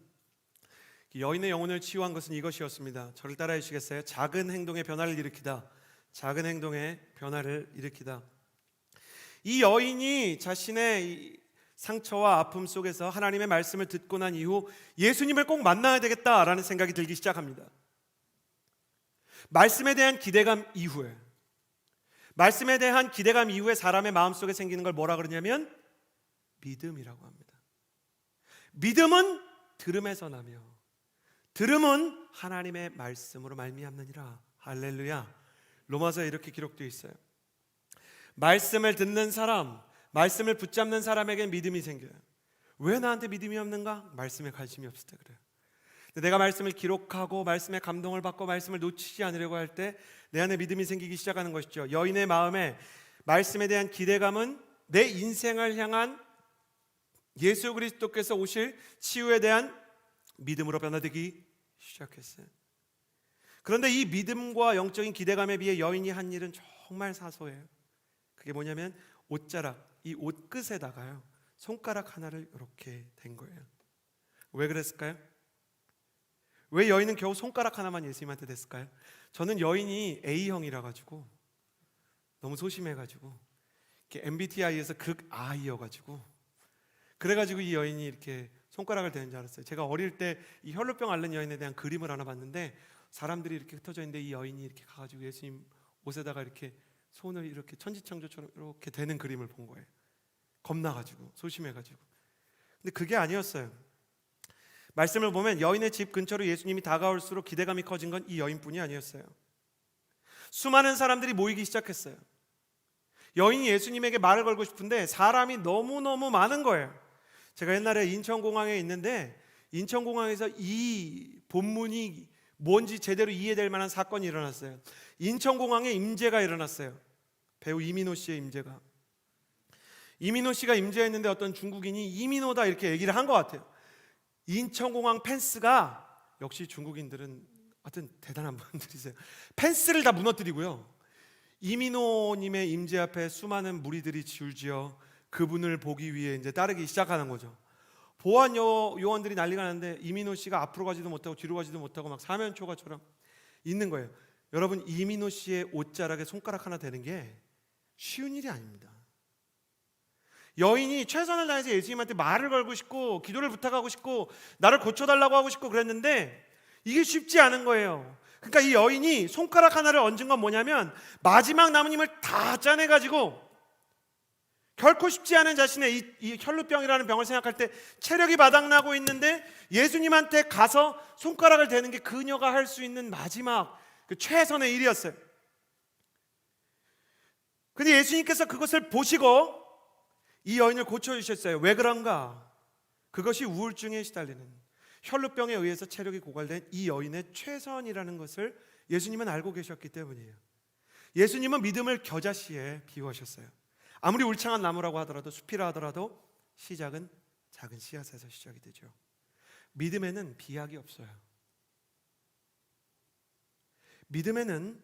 여인의 영혼을 치유한 것은 이것이었습니다. 저를 따라해 주시겠어요? 작은 행동의 변화를 일으키다. 작은 행동의 변화를 일으키다. 이 여인이 자신의 상처와 아픔 속에서 하나님의 말씀을 듣고 난 이후 예수님을 꼭 만나야 되겠다라는 생각이 들기 시작합니다. 말씀에 대한 기대감 이후에 사람의 마음속에 생기는 걸 뭐라 그러냐면 믿음이라고 합니다. 믿음은 들음에서 나며 들음은 하나님의 말씀으로 말미암느니라. 할렐루야. 로마서에 이렇게 기록되어 있어요. 말씀을 듣는 사람, 말씀을 붙잡는 사람에게 믿음이 생겨요. 왜 나한테 믿음이 없는가? 말씀에 관심이 없을 때 그래요. 내가 말씀을 기록하고 말씀에 감동을 받고 말씀을 놓치지 않으려고 할 때 내 안에 믿음이 생기기 시작하는 것이죠. 여인의 마음에 말씀에 대한 기대감은 내 인생을 향한 예수 그리스도께서 오실 치유에 대한 믿음으로 변화되기 시작했어요. 그런데 이 믿음과 영적인 기대감에 비해 여인이 한 일은 정말 사소해요. 그게 뭐냐면 옷자락, 이 옷끝에다가요 손가락 하나를 이렇게 댄 거예요. 왜 그랬을까요? 왜 여인은 겨우 손가락 하나만 예수님한테 댔을까요? 저는 여인이 A형이라 가지고 너무 소심해가지고 MBTI에서 극 I여가지고 그래가지고 이 여인이 이렇게 손가락을 대는 줄 알았어요. 제가 어릴 때 이 혈루병 앓는 여인에 대한 그림을 하나 봤는데 사람들이 이렇게 흩어져 있는데 이 여인이 이렇게 가가지고 예수님 옷에다가 이렇게 손을 이렇게 천지창조처럼 이렇게 대는 그림을 본 거예요. 겁나가지고 소심해가지고. 근데 그게 아니었어요. 말씀을 보면 여인의 집 근처로 예수님이 다가올수록 기대감이 커진 건 이 여인뿐이 아니었어요. 수많은 사람들이 모이기 시작했어요. 여인이 예수님에게 말을 걸고 싶은데 사람이 너무너무 많은 거예요. 제가 옛날에 인천공항에 있는데 인천공항에서 이 본문이 뭔지 제대로 이해될 만한 사건이 일어났어요. 인천공항에 임재가 일어났어요. 배우 이민호 씨의 임재가. 이민호 씨가 임재했는데 어떤 중국인이 이민호다 이렇게 얘기를 한 것 같아요. 인천공항 펜스가 역시 중국인들은 하여튼 대단한 분들이세요. 펜스를 다 무너뜨리고요. 이민호님의 임재 앞에 수많은 무리들이 줄지어 그분을 보기 위해 이제 따르기 시작하는 거죠. 보안 요원들이 난리가 나는데 이민호 씨가 앞으로 가지도 못하고 뒤로 가지도 못하고 막 사면초가처럼 있는 거예요. 여러분 이민호 씨의 옷자락에 손가락 하나 대는 게 쉬운 일이 아닙니다. 여인이 최선을 다해서 예수님한테 말을 걸고 싶고 기도를 부탁하고 싶고 나를 고쳐달라고 하고 싶고 그랬는데 이게 쉽지 않은 거예요. 그러니까 이 여인이 손가락 하나를 얹은 건 뭐냐면 마지막 남은 힘을 다 짜내가지고 결코 쉽지 않은 자신의 이 혈루병이라는 병을 생각할 때 체력이 바닥나고 있는데 예수님한테 가서 손가락을 대는 게 그녀가 할 수 있는 마지막 그 최선의 일이었어요. 근데 예수님께서 그것을 보시고 이 여인을 고쳐주셨어요. 왜 그런가? 그것이 우울증에 시달리는 혈루병에 의해서 체력이 고갈된 이 여인의 최선이라는 것을 예수님은 알고 계셨기 때문이에요. 예수님은 믿음을 겨자씨에 비유하셨어요. 아무리 울창한 나무라고 하더라도, 숲이라 하더라도 시작은 작은 씨앗에서 시작이 되죠. 믿음에는 비약이 없어요. 믿음에는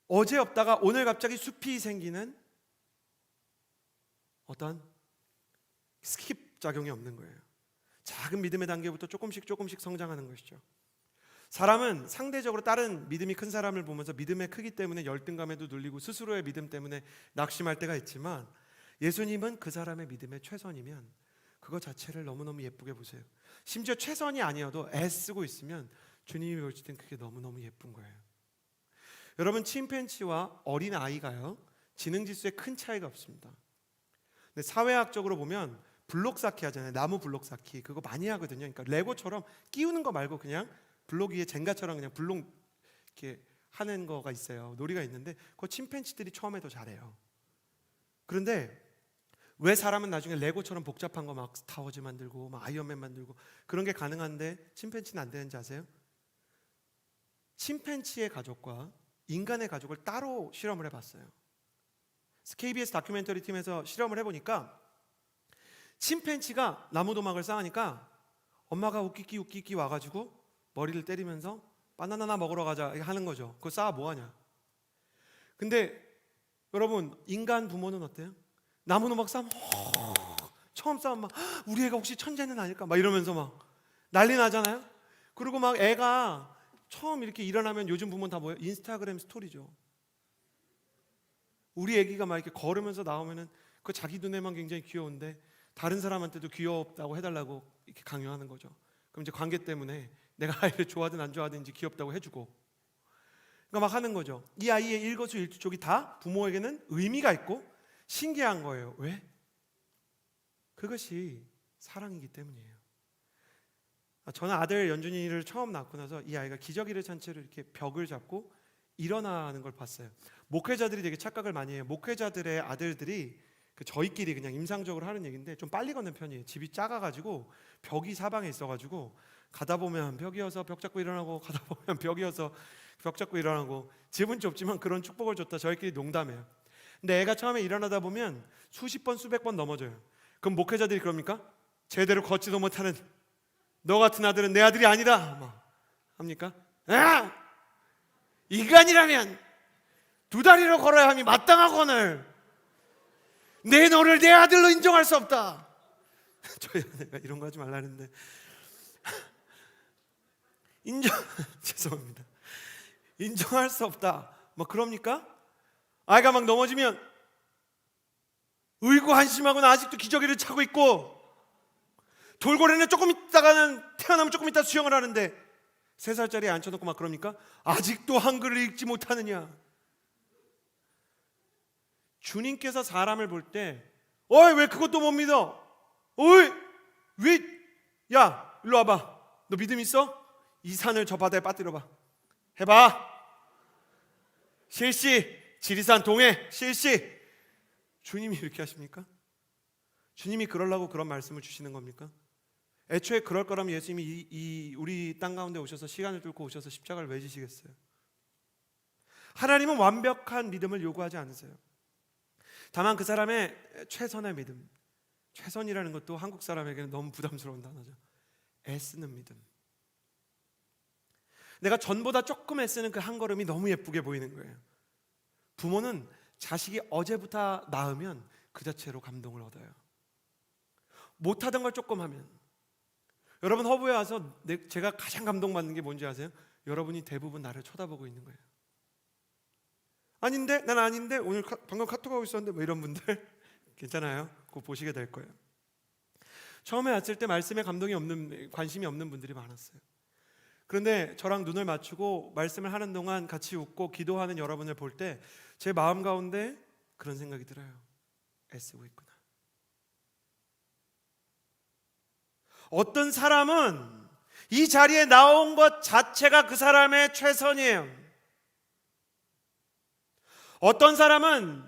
어제 없다가 오늘 갑자기 숲이 생기는 어떤 스킵 작용이 없는 거예요. 작은 믿음의 단계부터 조금씩 성장하는 것이죠. 사람은 상대적으로 다른 믿음이 큰 사람을 보면서 믿음의 크기 때문에 열등감에도 눌리고 스스로의 믿음 때문에 낙심할 때가 있지만, 예수님은 그 사람의 믿음의 최선이면 그거 자체를 너무너무 예쁘게 보세요. 심지어 최선이 아니어도 애쓰고 있으면 주님이 보실 땐 그게 너무너무 예쁜 거예요. 여러분, 침팬지와 어린 아이가요, 지능지수에 큰 차이가 없습니다. 근데 사회학적으로 보면 블록 쌓기 하잖아요. 나무 블록 쌓기, 그거 많이 하거든요. 그러니까 레고처럼 끼우는 거 말고 그냥 블록 위에 젠가처럼 그냥 블록 이렇게 하는 거가 있어요. 놀이가 있는데 그거 침팬지들이 처음에 더 잘해요. 그런데 왜 사람은 나중에 레고처럼 복잡한 거 막 스타워즈 만들고 막 아이언맨 만들고 그런 게 가능한데 침팬지는 안 되는지 아세요? 침팬지의 가족과 인간의 가족을 따로 실험을 해봤어요. KBS 다큐멘터리 팀에서 실험을 해보니까 침팬지가 나무도막을 쌓으니까 엄마가 웃기기 와가지고 머리를 때리면서 바나나 먹으러 가자 하는 거죠. 그거 쌓아 뭐하냐. 근데 여러분, 인간 부모는 어때요? 나무도막 쌓으면 처음 쌓으면 막 우리 애가 혹시 천재는 아닐까 막 이러면서 막 난리 나잖아요. 그리고 막 애가 처음 이렇게 일어나면 요즘 부모는 다 뭐예요? 인스타그램 스토리죠. 우리 애기가 막 이렇게 걸으면서 나오면은 그 자기 눈에만 굉장히 귀여운데 다른 사람한테도 귀엽다고 해달라고 이렇게 강요하는 거죠. 그럼 이제 관계 때문에 내가 아이를 좋아하든 안 좋아하든지 귀엽다고 해주고, 그러니까 막 하는 거죠. 이 아이의 일거수일투족이 다 부모에게는 의미가 있고 신기한 거예요. 왜? 그것이 사랑이기 때문이에요. 저는 아들 연준이를 처음 낳고 나서 이 아이가 기저귀를 찬 채로 이렇게 벽을 잡고 일어나는 걸 봤어요. 목회자들이 되게 착각을 많이 해요. 목회자들의 아들들이 저희끼리 그냥 임상적으로 하는 얘기인데 좀 빨리 걷는 편이에요. 집이 작아가지고 벽이 사방에 있어가지고 가다 보면 벽이어서 벽 잡고 일어나고 가다 보면 벽이어서 벽 잡고 일어나고, 집은 좁지만 그런 축복을 줬다 저희끼리 농담해요. 근데 애가 처음에 일어나다 보면 수십 번 수백 번 넘어져요. 그럼 목회자들이 그럽니까? 제대로 걷지도 못하는 너 같은 아들은 내 아들이 아니다 막 합니까? 인간이라면 두 다리로 걸어야 함이 마땅하거늘 내 너를 내 아들로 인정할 수 없다. 저희 아내가 이런 거 하지 말라는데 죄송합니다. 인정할 수 없다 뭐 그럽니까? 아이가 막 넘어지면 의구 한심하고는 아직도 기저귀를 차고 있고, 돌고래는 조금 있다가는 태어나면 조금 있다 수영을 하는데 3살짜리 앉혀놓고 막 그럽니까? 아직도 한글을 읽지 못하느냐. 주님께서 사람을 볼 때 어이 왜 그것도 못 믿어? 어이 왜? 야 일로 와봐. 너 믿음 있어? 이 산을 저 바다에 빠뜨려봐. 해봐. 실시. 지리산 동해 실시. 주님이 이렇게 하십니까? 주님이 그러려고 그런 말씀을 주시는 겁니까? 애초에 그럴 거라면 예수님이 우리 땅 가운데 오셔서 시간을 뚫고 오셔서 십자가를 왜 지시겠어요? 하나님은 완벽한 믿음을 요구하지 않으세요. 다만 그 사람의 최선의 믿음, 최선이라는 것도 한국 사람에게는 너무 부담스러운 단어죠. 애쓰는 믿음. 내가 전보다 조금 애쓰는 그 한 걸음이 너무 예쁘게 보이는 거예요. 부모는 자식이 어제부터 낳으면 그 자체로 감동을 얻어요. 못하던 걸 조금 하면. 여러분, 허브에 와서 제가 가장 감동받는 게 뭔지 아세요? 여러분이 대부분 나를 쳐다보고 있는 거예요. 아닌데? 난 아닌데? 오늘 방금 카톡하고 있었는데? 뭐 이런 분들 괜찮아요? 그거 보시게 될 거예요. 처음에 왔을 때 말씀에 관심이 없는 분들이 많았어요. 그런데 저랑 눈을 맞추고 말씀을 하는 동안 같이 웃고 기도하는 여러분을 볼 때 제 마음 가운데 그런 생각이 들어요. 애쓰고 있구나. 어떤 사람은 이 자리에 나온 것 자체가 그 사람의 최선이에요. 어떤 사람은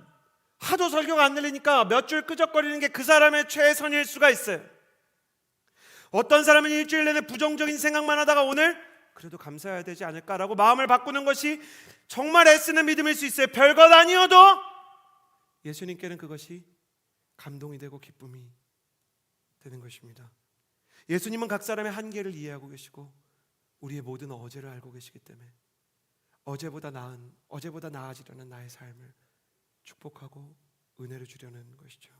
하도 설교가 안 들리니까 몇 줄 끄적거리는 게 그 사람의 최선일 수가 있어요. 어떤 사람은 일주일 내내 부정적인 생각만 하다가 오늘 그래도 감사해야 되지 않을까라고 마음을 바꾸는 것이 정말 애쓰는 믿음일 수 있어요. 별것 아니어도 예수님께는 그것이 감동이 되고 기쁨이 되는 것입니다. 예수님은 각 사람의 한계를 이해하고 계시고 우리의 모든 어제를 알고 계시기 때문에 어제보다 나아지려는 나의 삶을 축복하고 은혜를 주려는 것이죠.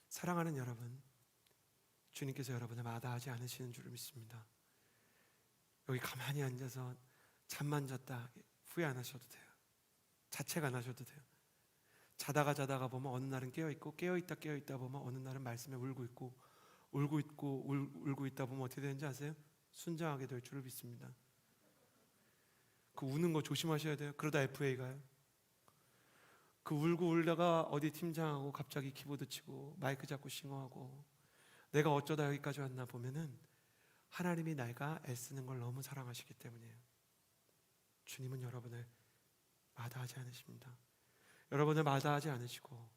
사랑하는 여러분, 주님께서 여러분을 마다하지 않으시는 줄을 믿습니다. 여기 가만히 앉아서 잠만 잤다 후회 안 하셔도 돼요. 자책 안 하셔도 돼요. 자다가 보면 어느 날은 깨어있고 깨어있다 보면 어느 날은 말씀에 울고 있다 보면 어떻게 되는지 아세요? 순장하게 될 줄을 믿습니다. 그 우는 거 조심하셔야 돼요. 그러다 FA 가요. 그 울고 울다가 어디 팀장하고 갑자기 키보드 치고 마이크 잡고 싱어하고 내가 어쩌다 여기까지 왔나 보면은 하나님이 내가 애쓰는 걸 너무 사랑하시기 때문이에요. 주님은 여러분을 마다하지 않으십니다. 여러분을 마다하지 않으시고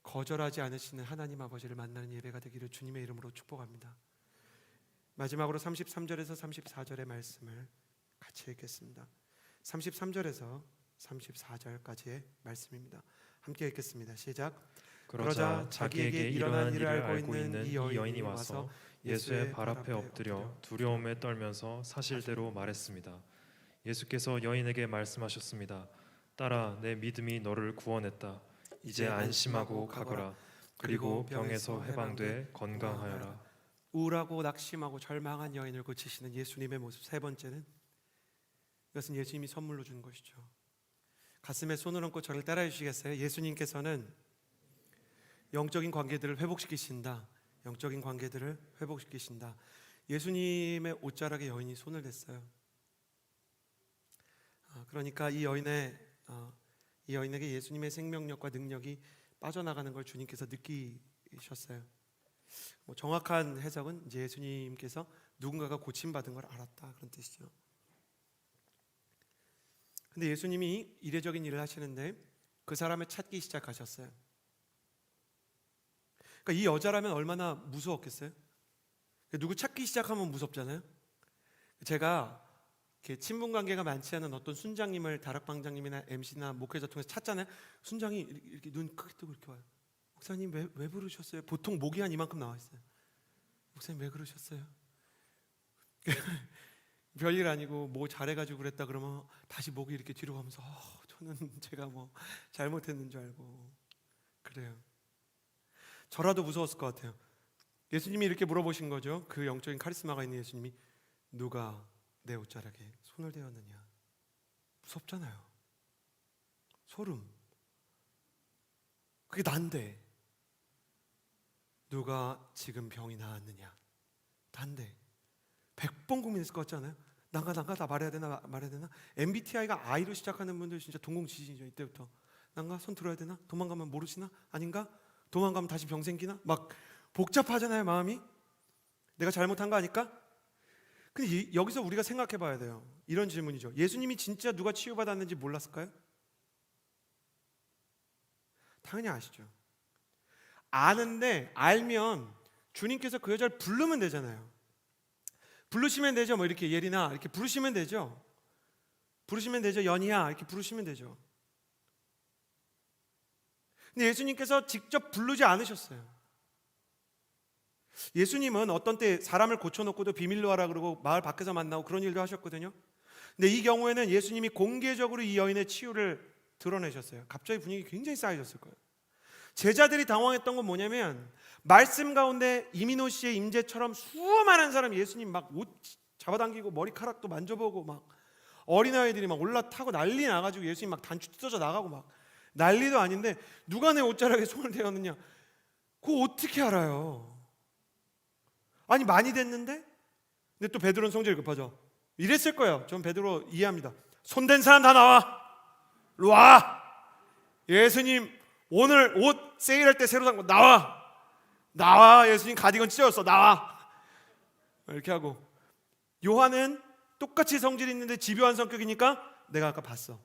거절하지 않으시는 하나님 아버지를 만나는 예배가 되기를 주님의 이름으로 축복합니다. 마지막으로 33절에서 34절의 말씀을 같이 읽겠습니다. 33절에서 34절까지의 말씀입니다. 함께 읽겠습니다. 시작. 그러자 자기에게 일어난 일을 알고 있는 이 여인이 와서 예수의 발 앞에 엎드려 두려움에 떨면서 사실대로 말했습니다. 예수께서 여인에게 말씀하셨습니다. 딸아, 내 믿음이 너를 구원했다. 이제 안심하고 가거라. 그리고 병에서 해방돼 건강하여라. 우울하고 낙심하고 절망한 여인을 고치시는 예수님의 모습. 세 번째는 이것은 예수님이 선물로 준 것이죠. 가슴에 손을 얹고 저를 따라해 주시겠어요? 예수님께서는 영적인 관계들을 회복시키신다. 영적인 관계들을 회복시키신다. 예수님의 옷자락에 여인이 손을 댔어요. 그러니까 이 여인에게 예수님의 생명력과 능력이 빠져나가는 걸 주님께서 느끼셨어요. 정확한 해석은 이제 예수님께서 누군가가 고침받은 걸 알았다, 그런 뜻이죠. 근데 예수님이 이례적인 일을 하시는데 그 사람을 찾기 시작하셨어요. 그러니까 이 여자라면 얼마나 무서웠겠어요? 누구 찾기 시작하면 무섭잖아요. 제가 이렇게 친분 관계가 많지 않은 어떤 순장님을 다락방장님이나 MC나 목회자 통해서 찾잖아요. 순장이 이렇게 눈 크게 뜨고 이렇게 와요. 목사님 왜 부르셨어요? 보통 목이 한 이만큼 나와 있어요. 목사님 왜 그러셨어요? 별일 아니고 뭐 잘해가지고 그랬다 그러면 다시 목이 이렇게 뒤로 가면서 저는 제가 뭐 잘못했는 줄 알고 그래요. 저라도 무서웠을 것 같아요. 예수님이 이렇게 물어보신 거죠. 그 영적인 카리스마가 있는 예수님이 누가 내 옷자락에 손을 대었느냐. 무섭잖아요. 소름. 그게 난데. 누가 지금 병이 나았느냐. 난데. 100번 고민했을 것 같지 않아요? 난가 다 말해야 되나. MBTI가 I로 시작하는 분들 진짜 동공지진이죠. 이때부터 난가 손 들어야 되나? 도망가면 모르시나? 아닌가? 도망가면 다시 병 생기나? 막 복잡하잖아요, 마음이. 내가 잘못한 거 아닐까? 근데 여기서 우리가 생각해 봐야 돼요. 이런 질문이죠. 예수님이 진짜 누가 치유받았는지 몰랐을까요? 당연히 아시죠. 아는데 알면 주님께서 그 여자를 부르면 되잖아요. 부르시면 되죠. 뭐 이렇게 예린아 이렇게 부르시면 되죠. 연희야 이렇게 부르시면 되죠. 근데 예수님께서 직접 부르지 않으셨어요. 예수님은 어떤 때 사람을 고쳐놓고도 비밀로 하라 그러고 마을 밖에서 만나고 그런 일도 하셨거든요. 근데 이 경우에는 예수님이 공개적으로 이 여인의 치유를 드러내셨어요. 갑자기 분위기 굉장히 싸해졌을 거예요. 제자들이 당황했던 건 뭐냐면 말씀 가운데 이민호 씨의 임재처럼 수많은 사람이 예수님 막 옷 잡아당기고 머리카락도 만져보고 막 어린아이들이 막 올라타고 난리 나가지고 예수님 막 단추 뜯어져 나가고 막 난리도 아닌데 누가 내 옷자락에 손을 대었느냐. 그거 어떻게 알아요? 아니 많이 됐는데? 근데 또 베드로는 성질이 급하죠. 이랬을 거예요. 전 베드로 이해합니다. 손댄 사람 다 나와. 일로 와. 예수님 오늘 옷 세일할 때 새로 산 거 나와. 예수님 가디건 찢어졌어. 나와. 이렇게 하고 요한은 똑같이 성질이 있는데 집요한 성격이니까 내가 아까 봤어.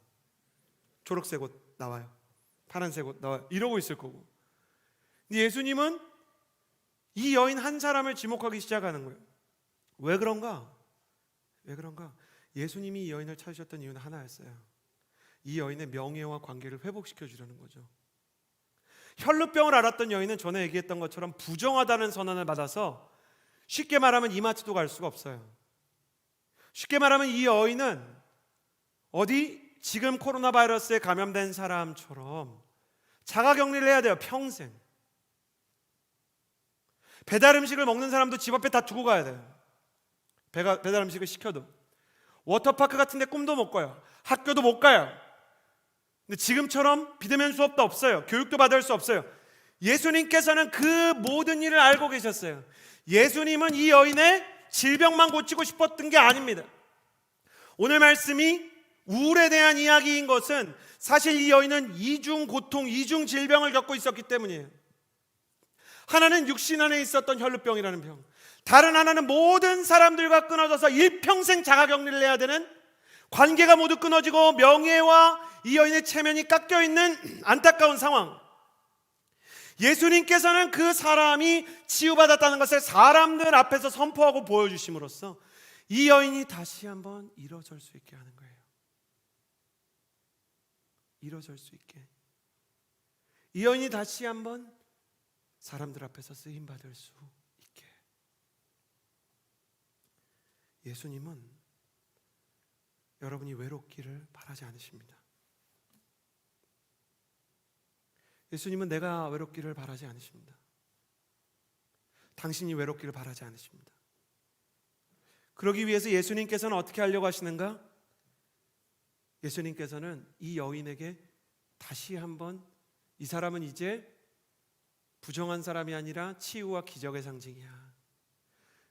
초록색 옷 나와요. 파란색 옷 나와요. 이러고 있을 거고. 근데 예수님은 이 여인 한 사람을 지목하기 시작하는 거예요. 왜 그런가? 왜 그런가? 예수님이 이 여인을 찾으셨던 이유는 하나였어요. 이 여인의 명예와 관계를 회복시켜 주려는 거죠. 혈루병을 앓았던 여인은 전에 얘기했던 것처럼 부정하다는 선언을 받아서 쉽게 말하면 이마트도 갈 수가 없어요. 쉽게 말하면 이 여인은 어디 지금 코로나 바이러스에 감염된 사람처럼 자가격리를 해야 돼요. 평생. 배달 음식을 먹는 사람도 집 앞에 다 두고 가야 돼요. 배달 음식을 시켜도. 워터파크 같은 데 꿈도 못 가요. 학교도 못 가요. 근데 지금처럼 비대면 수업도 없어요. 교육도 받을 수 없어요. 예수님께서는 그 모든 일을 알고 계셨어요. 예수님은 이 여인의 질병만 고치고 싶었던 게 아닙니다. 오늘 말씀이 우울에 대한 이야기인 것은 사실 이 여인은 이중 고통, 이중 질병을 겪고 있었기 때문이에요. 하나는 육신 안에 있었던 혈루병이라는 병, 다른 하나는 모든 사람들과 끊어져서 일평생 자가격리를 해야 되는, 관계가 모두 끊어지고 명예와 이 여인의 체면이 깎여있는 안타까운 상황. 예수님께서는 그 사람이 치유받았다는 것을 사람들 앞에서 선포하고 보여주심으로써 이 여인이 다시 한번 일어설 수 있게 하는 거예요. 일어설 수 있게. 이 여인이 다시 한번 사람들 앞에서 쓰임받을 수 있게. 예수님은 여러분이 외롭기를 바라지 않으십니다. 예수님은 내가 외롭기를 바라지 않으십니다. 당신이 외롭기를 바라지 않으십니다. 그러기 위해서 예수님께서는 어떻게 하려고 하시는가? 예수님께서는 이 여인에게 다시 한번, 이 사람은 이제 부정한 사람이 아니라 치유와 기적의 상징이야.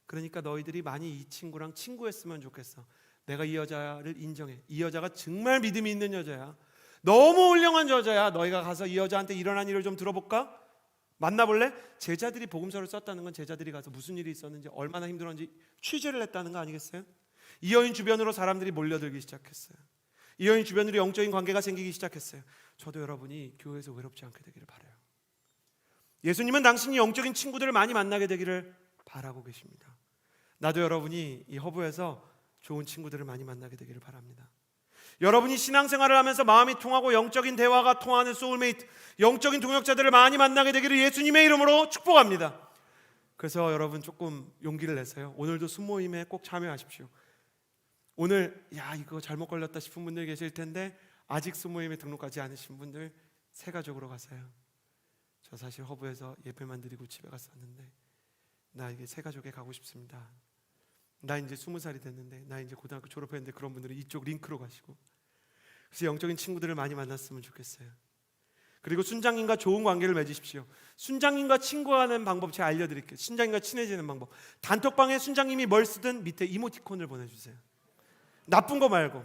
그러니까 너희들이 많이 이 친구랑 친구였으면 좋겠어. 내가 이 여자를 인정해. 이 여자가 정말 믿음이 있는 여자야. 너무 훌륭한 여자야. 너희가 가서 이 여자한테 일어난 일을 좀 들어볼까? 만나볼래? 제자들이 복음서를 썼다는 건 제자들이 가서 무슨 일이 있었는지, 얼마나 힘들었는지 취재를 했다는 거 아니겠어요? 이 여인 주변으로 사람들이 몰려들기 시작했어요. 이 여인 주변으로 영적인 관계가 생기기 시작했어요. 저도 여러분이 교회에서 외롭지 않게 되기를 바라요. 예수님은 당신이 영적인 친구들을 많이 만나게 되기를 바라고 계십니다. 나도 여러분이 이 허브에서 좋은 친구들을 많이 만나게 되기를 바랍니다. 여러분이 신앙생활을 하면서 마음이 통하고 영적인 대화가 통하는 소울메이트, 영적인 동역자들을 많이 만나게 되기를 예수님의 이름으로 축복합니다. 그래서 여러분 조금 용기를 내세요. 오늘도 순모임에 꼭 참여하십시오. 오늘 이거 잘못 걸렸다 싶은 분들 계실 텐데 아직 순모임에 등록하지 않으신 분들 새 가족으로 가세요. 저 사실 허브에서 예배만 드리고 집에 갔었는데 나 이게 새 가족에 가고 싶습니다. 나 이제 20살이 됐는데, 나 이제 고등학교 졸업했는데, 그런 분들은 이쪽 링크로 가시고. 그래서 영적인 친구들을 많이 만났으면 좋겠어요. 그리고 순장님과 좋은 관계를 맺으십시오. 순장님과 친구하는 방법 제가 알려드릴게요. 순장님과 친해지는 방법. 단톡방에 순장님이 뭘 쓰든 밑에 이모티콘을 보내주세요. 나쁜 거 말고.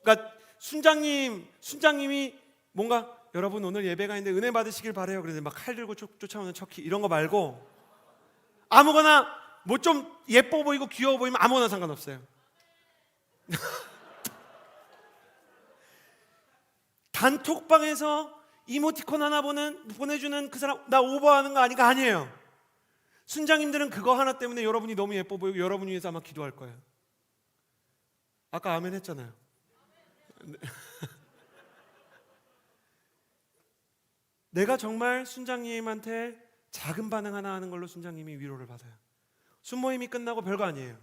그러니까 순장님이 뭔가 여러분 오늘 예배가 있는데 은혜 받으시길 바래요. 그런데 막 칼 들고 쫓아오는 척키 이런 거 말고 아무거나 뭐 좀 예뻐 보이고 귀여워 보이면 아무거나 상관없어요. 단톡방에서 이모티콘 하나 보내주는 그 사람 나 오버하는 거 아닌가? 아니에요. 순장님들은 그거 하나 때문에 여러분이 너무 예뻐 보이고 여러분 위해서 아마 기도할 거예요. 아까 아멘 했잖아요. 내가 정말 순장님한테 작은 반응 하나 하는 걸로 순장님이 위로를 받아요. 순모임이 끝나고 별거 아니에요.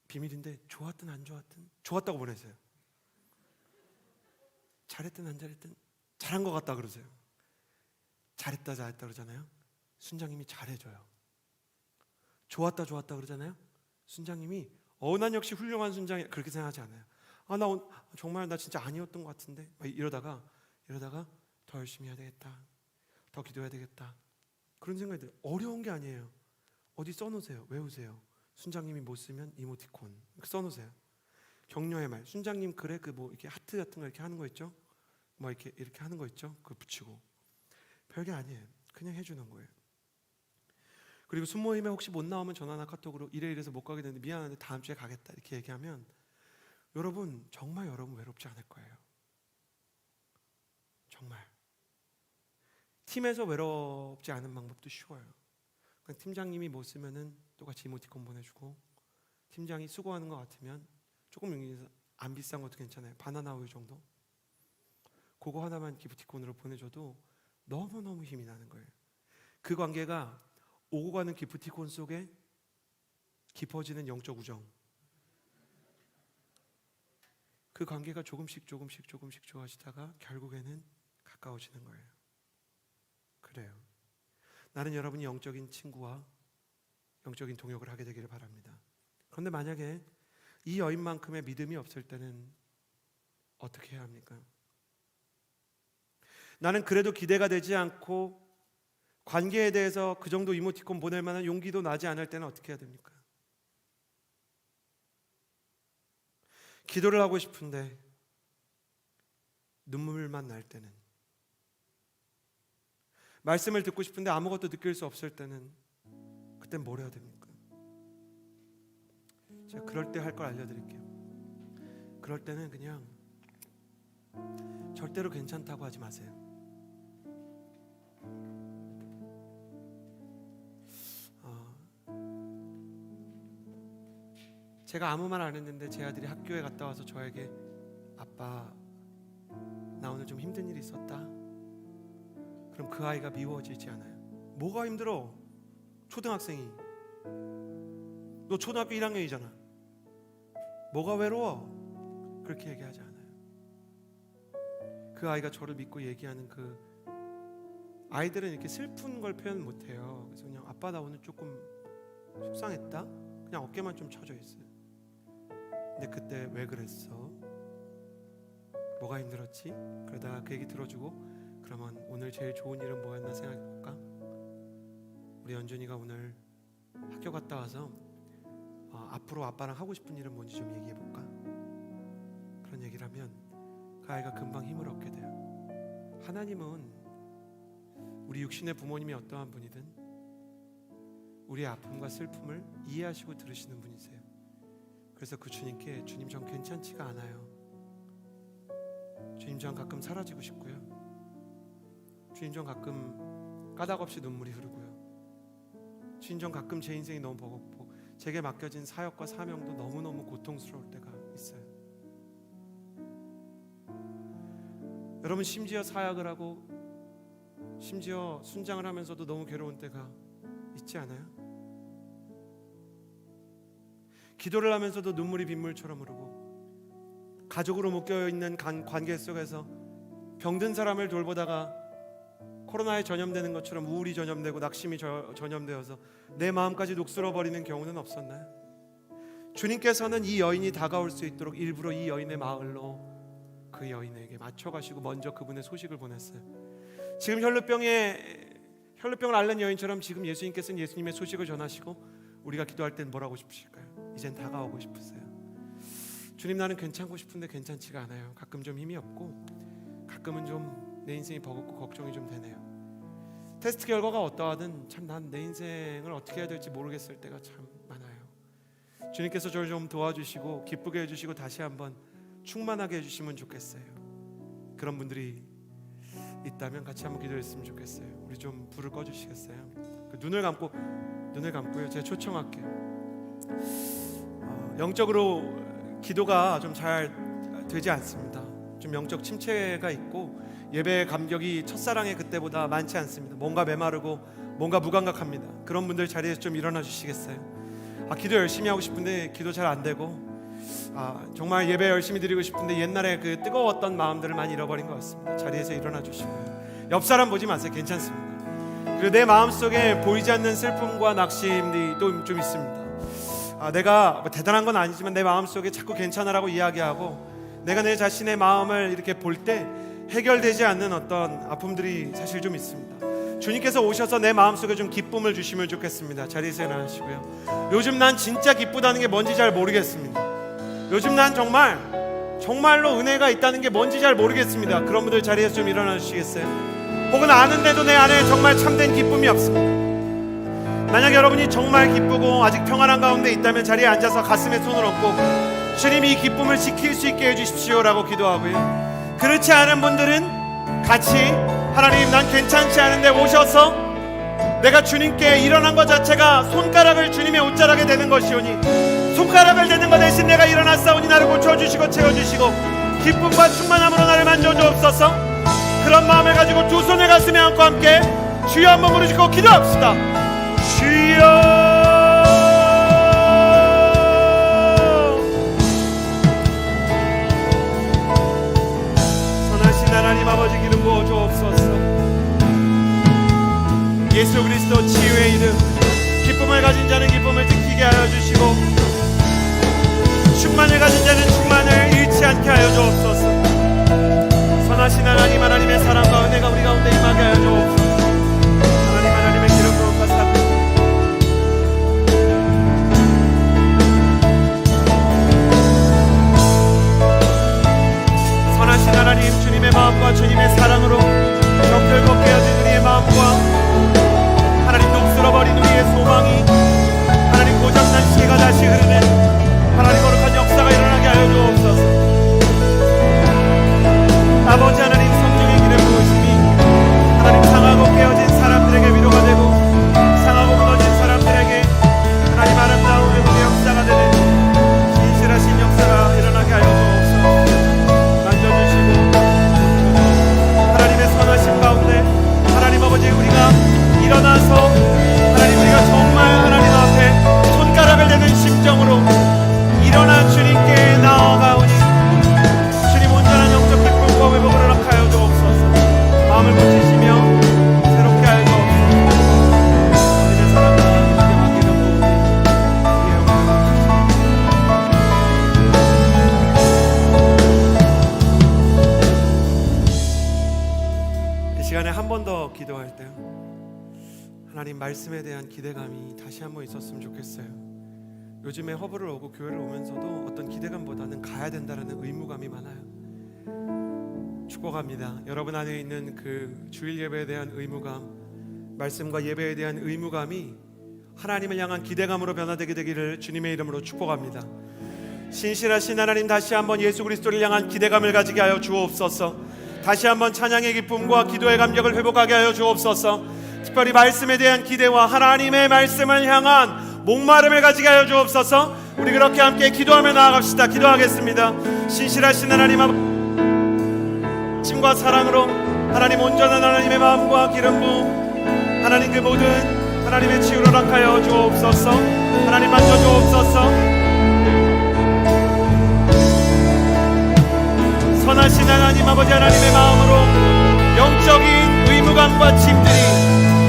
비밀인데 좋았든 안 좋았든 좋았다고 보내세요. 잘했든 안 잘했든 잘한 것 같다 그러세요. 잘했다 그러잖아요. 순장님이 잘해줘요. 좋았다 그러잖아요. 순장님이 난 역시 훌륭한 순장이 그렇게 생각하지 않아요. 정말 나 진짜 아니었던 것 같은데 이러다가 더 열심히 해야 되겠다. 더 기도해야 되겠다. 그런 생각이 들어요. 어려운 게 아니에요. 어디 써놓으세요. 외우세요. 순장님이 못 쓰면 이모티콘 써놓으세요. 격려의 말. 순장님 글에 이렇게 하트 같은 거 이렇게 하는 거 있죠? 이렇게 하는 거 있죠? 그거 붙이고. 별게 아니에요. 그냥 해주는 거예요. 그리고 순모임에 혹시 못 나오면 전화나 카톡으로 이래서 못 가게 되는데 미안한데 다음 주에 가겠다 이렇게 얘기하면 여러분 정말 여러분 외롭지 않을 거예요. 정말. 팀에서 외롭지 않은 방법도 쉬워요. 그냥 팀장님이 못 쓰면은 똑같이 이모티콘 보내주고, 팀장이 수고하는 것 같으면 조금 용기내서 안 비싼 것도 괜찮아요. 바나나 우유 정도. 그거 하나만 기프티콘으로 보내줘도 너무너무 힘이 나는 거예요. 그 관계가 오고 가는 기프티콘 속에 깊어지는 영적 우정, 그 관계가 조금씩 좋아지다가 결국에는 가까워지는 거예요. 그래요. 나는 여러분이 영적인 친구와 영적인 동역을 하게 되기를 바랍니다. 그런데 만약에 이 여인만큼의 믿음이 없을 때는 어떻게 해야 합니까? 나는 그래도 기대가 되지 않고 관계에 대해서 그 정도 이모티콘 보낼 만한 용기도 나지 않을 때는 어떻게 해야 됩니까? 기도를 하고 싶은데 눈물만 날 때는, 말씀을 듣고 싶은데 아무것도 느낄 수 없을 때는, 그땐 뭘 해야 됩니까? 제가 그럴 때 할 걸 알려드릴게요. 그럴 때는 그냥 절대로 괜찮다고 하지 마세요. 제가 아무 말 안 했는데 제 아들이 학교에 갔다 와서 저에게 아빠 나 오늘 좀 힘든 일이 있었다. 그럼 그 아이가 미워지지 않아요? 뭐가 힘들어? 초등학생이. 너 초등학교 1학년이잖아. 뭐가 외로워? 그렇게 얘기하지 않아요. 그 아이가 저를 믿고 얘기하는 그 아이들은 이렇게 슬픈 걸 표현 못해요. 그래서 그냥 아빠 나 오늘 조금 속상했다. 그냥 어깨만 좀 쳐져 있어요. 근데 그때 왜 그랬어? 뭐가 힘들었지? 그러다가 그 얘기 들어주고 그러면 오늘 제일 좋은 일은 뭐였나 생각해볼까? 우리 연준이가 오늘 학교 갔다 와서 앞으로 아빠랑 하고 싶은 일은 뭔지 좀 얘기해볼까? 그런 얘기를 하면 그 아이가 금방 힘을 얻게 돼요. 하나님은 우리 육신의 부모님이 어떠한 분이든 우리의 아픔과 슬픔을 이해하시고 들으시는 분이세요. 그래서 그 주님께 주님 전 괜찮지가 않아요. 주님 전 가끔 사라지고 싶고요. 주님 전 가끔 까닭없이 눈물이 흐르고요. 주님 전 가끔 제 인생이 너무 버겁고 제게 맡겨진 사역과 사명도 너무너무 고통스러울 때가 있어요. 여러분 심지어 사역을 하고 심지어 순장을 하면서도 너무 괴로운 때가 있지 않아요? 기도를 하면서도 눈물이 빗물처럼 흐르고 가족으로 묶여있는 관계 속에서 병든 사람을 돌보다가 코로나에 전염되는 것처럼 우울이 전염되고 낙심이 전염되어서 내 마음까지 녹슬어버리는 경우는 없었나요? 주님께서는 이 여인이 다가올 수 있도록 일부러 이 여인의 마을로 그 여인에게 맞춰가시고 먼저 그분의 소식을 보냈어요. 지금 혈루병을 앓는 여인처럼 지금 예수님께서는 예수님의 소식을 전하시고 우리가 기도할 땐 뭘 하고 싶으실까요? 이젠 다가오고 싶으세요. 주님 나는 괜찮고 싶은데 괜찮지가 않아요. 가끔 좀 힘이 없고 가끔은 좀 내 인생이 버겁고 걱정이 좀 되네요. 테스트 결과가 어떠하든 참 난 내 인생을 어떻게 해야 될지 모르겠을 때가 참 많아요. 주님께서 저를 좀 도와주시고 기쁘게 해주시고 다시 한번 충만하게 해주시면 좋겠어요. 그런 분들이 있다면 같이 한번 기도했으면 좋겠어요. 우리 좀 불을 꺼주시겠어요? 눈을 감고요. 제가 초청할게요. 영적으로 기도가 좀 잘 되지 않습니다. 좀 영적 침체가 있고 예배의 감격이 첫사랑의 그때보다 많지 않습니다. 뭔가 메마르고 뭔가 무감각합니다. 그런 분들 자리에서 좀 일어나 주시겠어요? 기도 열심히 하고 싶은데 기도 잘 안 되고 정말 예배 열심히 드리고 싶은데 옛날에 그 뜨거웠던 마음들을 많이 잃어버린 것 같습니다. 자리에서 일어나 주시고요. 옆 사람 보지 마세요. 괜찮습니다. 그리고 내 마음속에 보이지 않는 슬픔과 낙심이 또 좀 있습니다. 내가 뭐 대단한 건 아니지만 내 마음속에 자꾸 괜찮으라고 이야기하고 내가 내 자신의 마음을 이렇게 볼 때 해결되지 않는 어떤 아픔들이 사실 좀 있습니다. 주님께서 오셔서 내 마음속에 좀 기쁨을 주시면 좋겠습니다. 자리에서 일어나시고요. 요즘 난 진짜 기쁘다는 게 뭔지 잘 모르겠습니다. 요즘 난 정말로 은혜가 있다는 게 뭔지 잘 모르겠습니다. 그런 분들 자리에서 좀 일어나 주시겠어요? 혹은 아는데도 내 안에 정말 참된 기쁨이 없습니다. 만약 여러분이 정말 기쁘고 아직 평안한 가운데 있다면 자리에 앉아서 가슴에 손을 얹고 주님이 이 기쁨을 지킬 수 있게 해주십시오라고 기도하고요. 그렇지 않은 분들은 같이 하나님 난 괜찮지 않은데 오셔서 내가 주님께 일어난 것 자체가 손가락을 주님의 옷자락에 대는 것이오니 손가락을 대는 것 대신 내가 일어났사오니 나를 고쳐주시고 채워주시고 기쁨과 충만함으로 나를 만져주옵소서. 그런 마음을 가지고 두 손을 가슴에 안고 함께 주여 한번 부르시고 기도합시다. 주여. 하나님 아버지 기름 부어 주옵소서. 예수 그리스도 치유의 이름, 기쁨을 가진 자는 기쁨을 지키게 하여 주시고 충만을 가진 자는 충만을 잃지 않게 하여 주옵소서. 선하신 하나님, 하나님의 사랑과 은혜가 우리 가운데 임하게 하여 주옵소서. 하나님, 하나님의 기름 부어 감사합니다. 선하신 하나님, 주님의 마음과 주님의 사랑으로 정결 깨어진 우리의 마음과 하나님 녹슬어버린 우리의 소망이 하나님 고장난 시계가 다시 흐르는 하나님 거룩한 역사가 일어나게 하여 주옵소서. 아버지 하나님, 성령의 기름 부으심이 하나님 상하고 깨어진 사람들에게 위로가 되고 상하고 무너진 사람들에게 하나님 아름다운 회복의 역사가 되는 진실하신 역사가 일어나게 하여 주옵소서. 선하신 가운데 하나님 아버지 우리가 일어나서 하나님 우리가 정말 하나님 앞에 손가락을 대는 심정으로 일어나 주님께 나아가오니 주님 온전한 영적 기쁨과 회복을 허락하여 주옵소서. 마음을 고치시며 새롭게 하여 주옵소서. 주님의 사랑과 인정한 기름 부으니 이 시간에 한 번 더 기도할 때 하나님 말씀에 대한 기대감이 다시 한번 있었으면 좋겠어요. 요즘에 허브를 오고 교회를 오면서도 어떤 기대감보다는 가야 된다는 의무감이 많아요. 축복합니다. 여러분 안에 있는 그 주일 예배에 대한 의무감, 말씀과 예배에 대한 의무감이 하나님을 향한 기대감으로 변화되게 되기를 주님의 이름으로 축복합니다. 신실하신 하나님, 다시 한번 예수 그리스도를 향한 기대감을 가지게 하여 주옵소서. 다시 한번 찬양의 기쁨과 기도의 감격을 회복하게 하여 주옵소서. 특별히 말씀에 대한 기대와 하나님의 말씀을 향한 목마름을 가지게 하여 주옵소서. 우리 그렇게 함께 기도하며 나아갑시다. 기도하겠습니다. 신실하신 하나님, 아버지과 사랑으로 하나님 온전한 하나님의 마음과 기름 부음 하나님 그 모든 하나님의 치유를 허락하여 주옵소서. 하나님 만져 주옵소서. 선하신 하나님 아버지, 하나님의 마음으로 영적인 의무감과 짐들이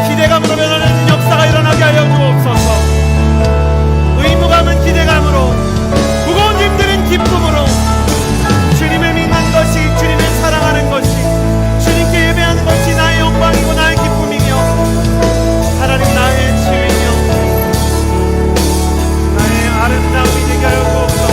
기대감으로 변하는 역사가 일어나게 하여 주옵소서. 의무감은 기대감으로, 무거운 짐들은 기쁨으로, 주님을 믿는 것이, 주님을 사랑하는 것이, 주님께 예배하는 것이 나의 영광이고 나의 기쁨이며 하나님 나의 치유이며 나의 아름다움이 되게 하여 주옵소서.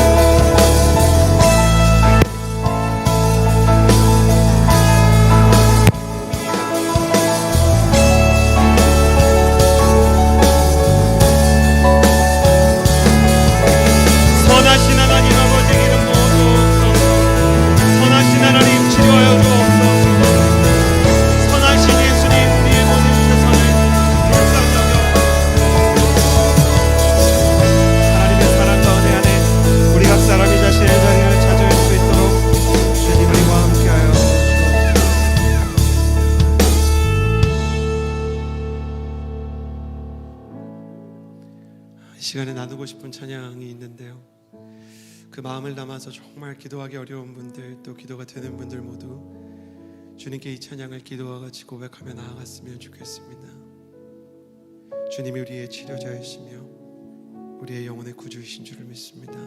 시간에 나누고 싶은 찬양이 있는데요, 그 마음을 담아서 정말 기도하기 어려운 분들, 또 기도가 되는 분들 모두 주님께 이 찬양을 기도와 같이 고백하며 나아갔으면 좋겠습니다. 주님이 우리의 치료자이시며 우리의 영혼의 구주이신 줄을 믿습니다.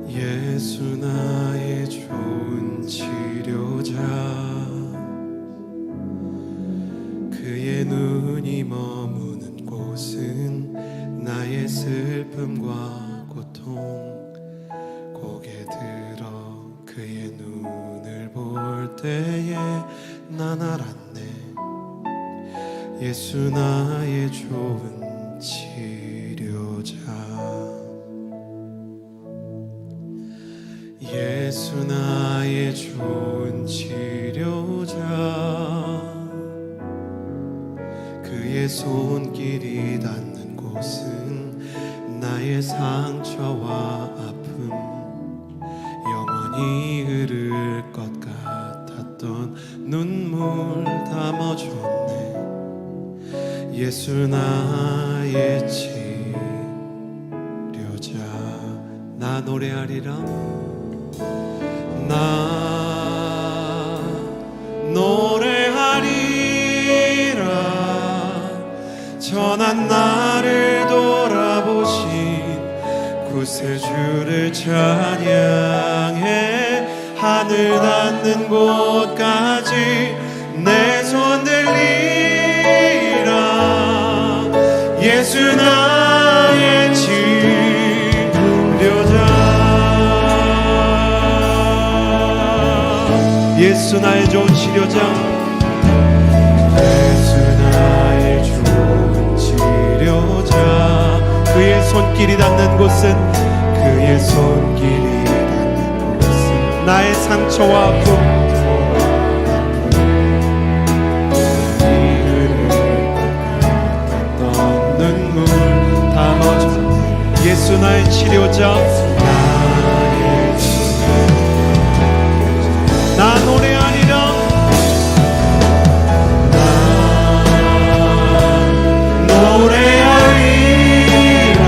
예수 나의 좋은 치료자, 그의 눈이 머무는 곳은 나의 슬픔과 고통, 고개 들어 그의 눈을 볼 때에 난 알았네. 예수 나의 좋은 치료자. 예수 예수 나의 좋은 치료자, 그의 손길이 닿는 곳은 나의 상처와 아픔 영원히 흐를 것 같았던 눈물 담아줬네. 예수 나의 치료자, 나 노래하리라. 나 노래하리라. 전한 나를 돌아보신 구세주를 찬양해. 하늘 닿는 곳까지 내 손 들리라. 예수 나의 치료자, 예수 나의 좋은 치료자, 예수 나의 좋은 치료자. 그의 손길이 닿는 곳은, 그의 손길이 닿는 곳은 나의 상처와 아픔 흘렸던 눈물 담아줘. 예수 나의 치료자, 나 노래하리라. 나 노래하리라.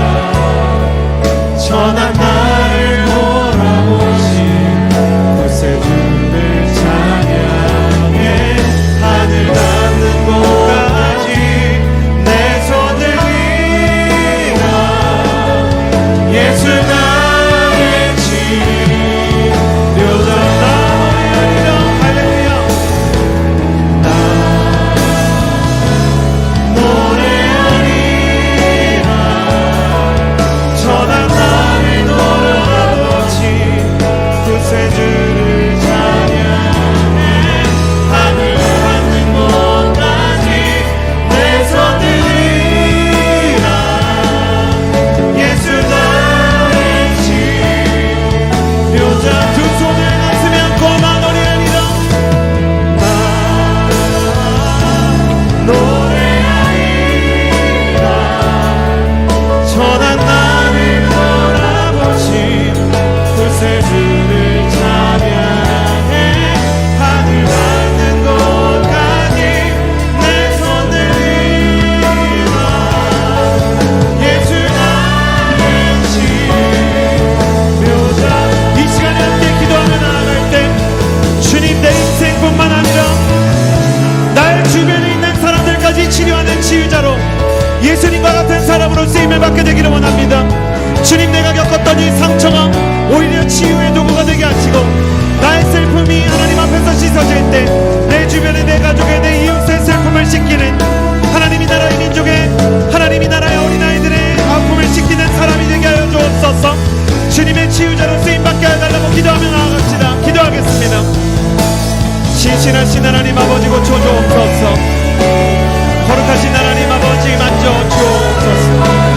전한 나를 돌아보신 구세주를 찬양해. 하늘 닿는 곳까지 내 손 들리라. 예수 나의 치료자, 예수님과 같은 사람으로 쓰임을 받게 되기를 원합니다. 주님, 내가 겪었던 이 상처가 오히려 치유의 도구가 되게 하시고, 나의 슬픔이 하나님 앞에서 씻어질 때 내 주변의, 내 가족의, 내 이웃의 슬픔을 씻기는, 하나님이 나라의 민족의, 하나님이 나라의 어린아이들의 아픔을 씻기는 사람이 되게 하여 주옵소서. 주님의 치유자로 쓰임받게 해달라고 기도하며 나아갑시다. 기도하겠습니다. 신실하신 하나님 아버지 고쳐 주옵소서. 거룩하신 하나님 아버지 만져 주옵소서.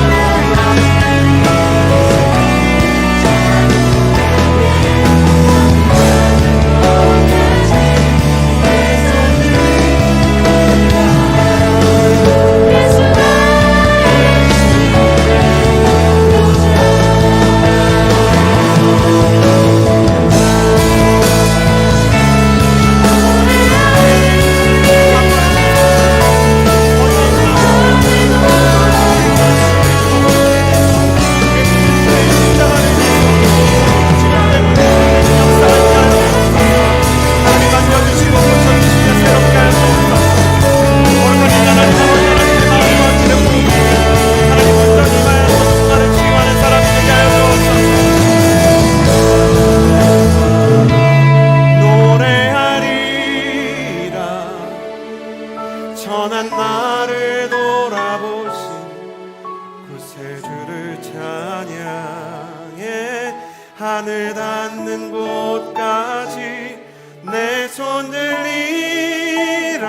전한 나를 돌아보신 구세주를 찬양해. 하늘 닿는 곳까지 내 손 들리라.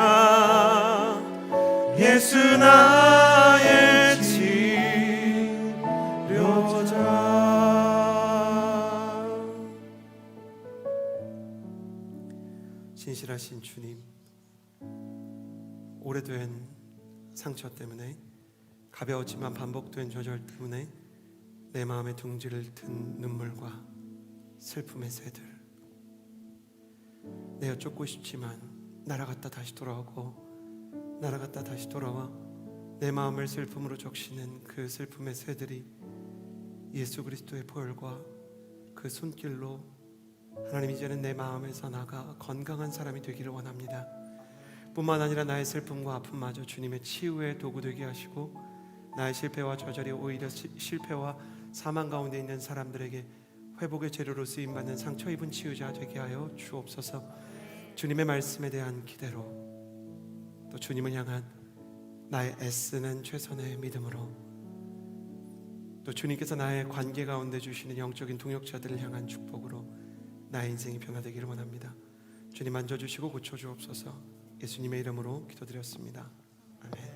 예수 나의 치료자. 인자하신 주님, 오래된 상처 때문에, 가벼웠지만 반복된 좌절 때문에 내 마음에 둥지를 튼 눈물과 슬픔의 새들, 내어 쫓고 싶지만 날아갔다 다시 돌아오고 날아갔다 다시 돌아와 내 마음을 슬픔으로 적시는 그 슬픔의 새들이 예수 그리스도의 보혈과 그 손길로 하나님, 이제는 내 마음에서 나가 건강한 사람이 되기를 원합니다. 뿐만 아니라 나의 슬픔과 아픔마저 주님의 치유의 도구 되게 하시고, 나의 실패와 좌절이 오히려 실패와 사망 가운데 있는 사람들에게 회복의 재료로 쓰임받는 상처 입은 치유자 되게 하여 주옵소서. 주님의 말씀에 대한 기대로, 또 주님을 향한 나의 애쓰는 최선의 믿음으로, 또 주님께서 나의 관계 가운데 주시는 영적인 동역자들을 향한 축복으로 나의 인생이 변화되기를 원합니다. 주님 만져주시고 고쳐주옵소서. 예수님의 이름으로 기도드렸습니다. 아멘.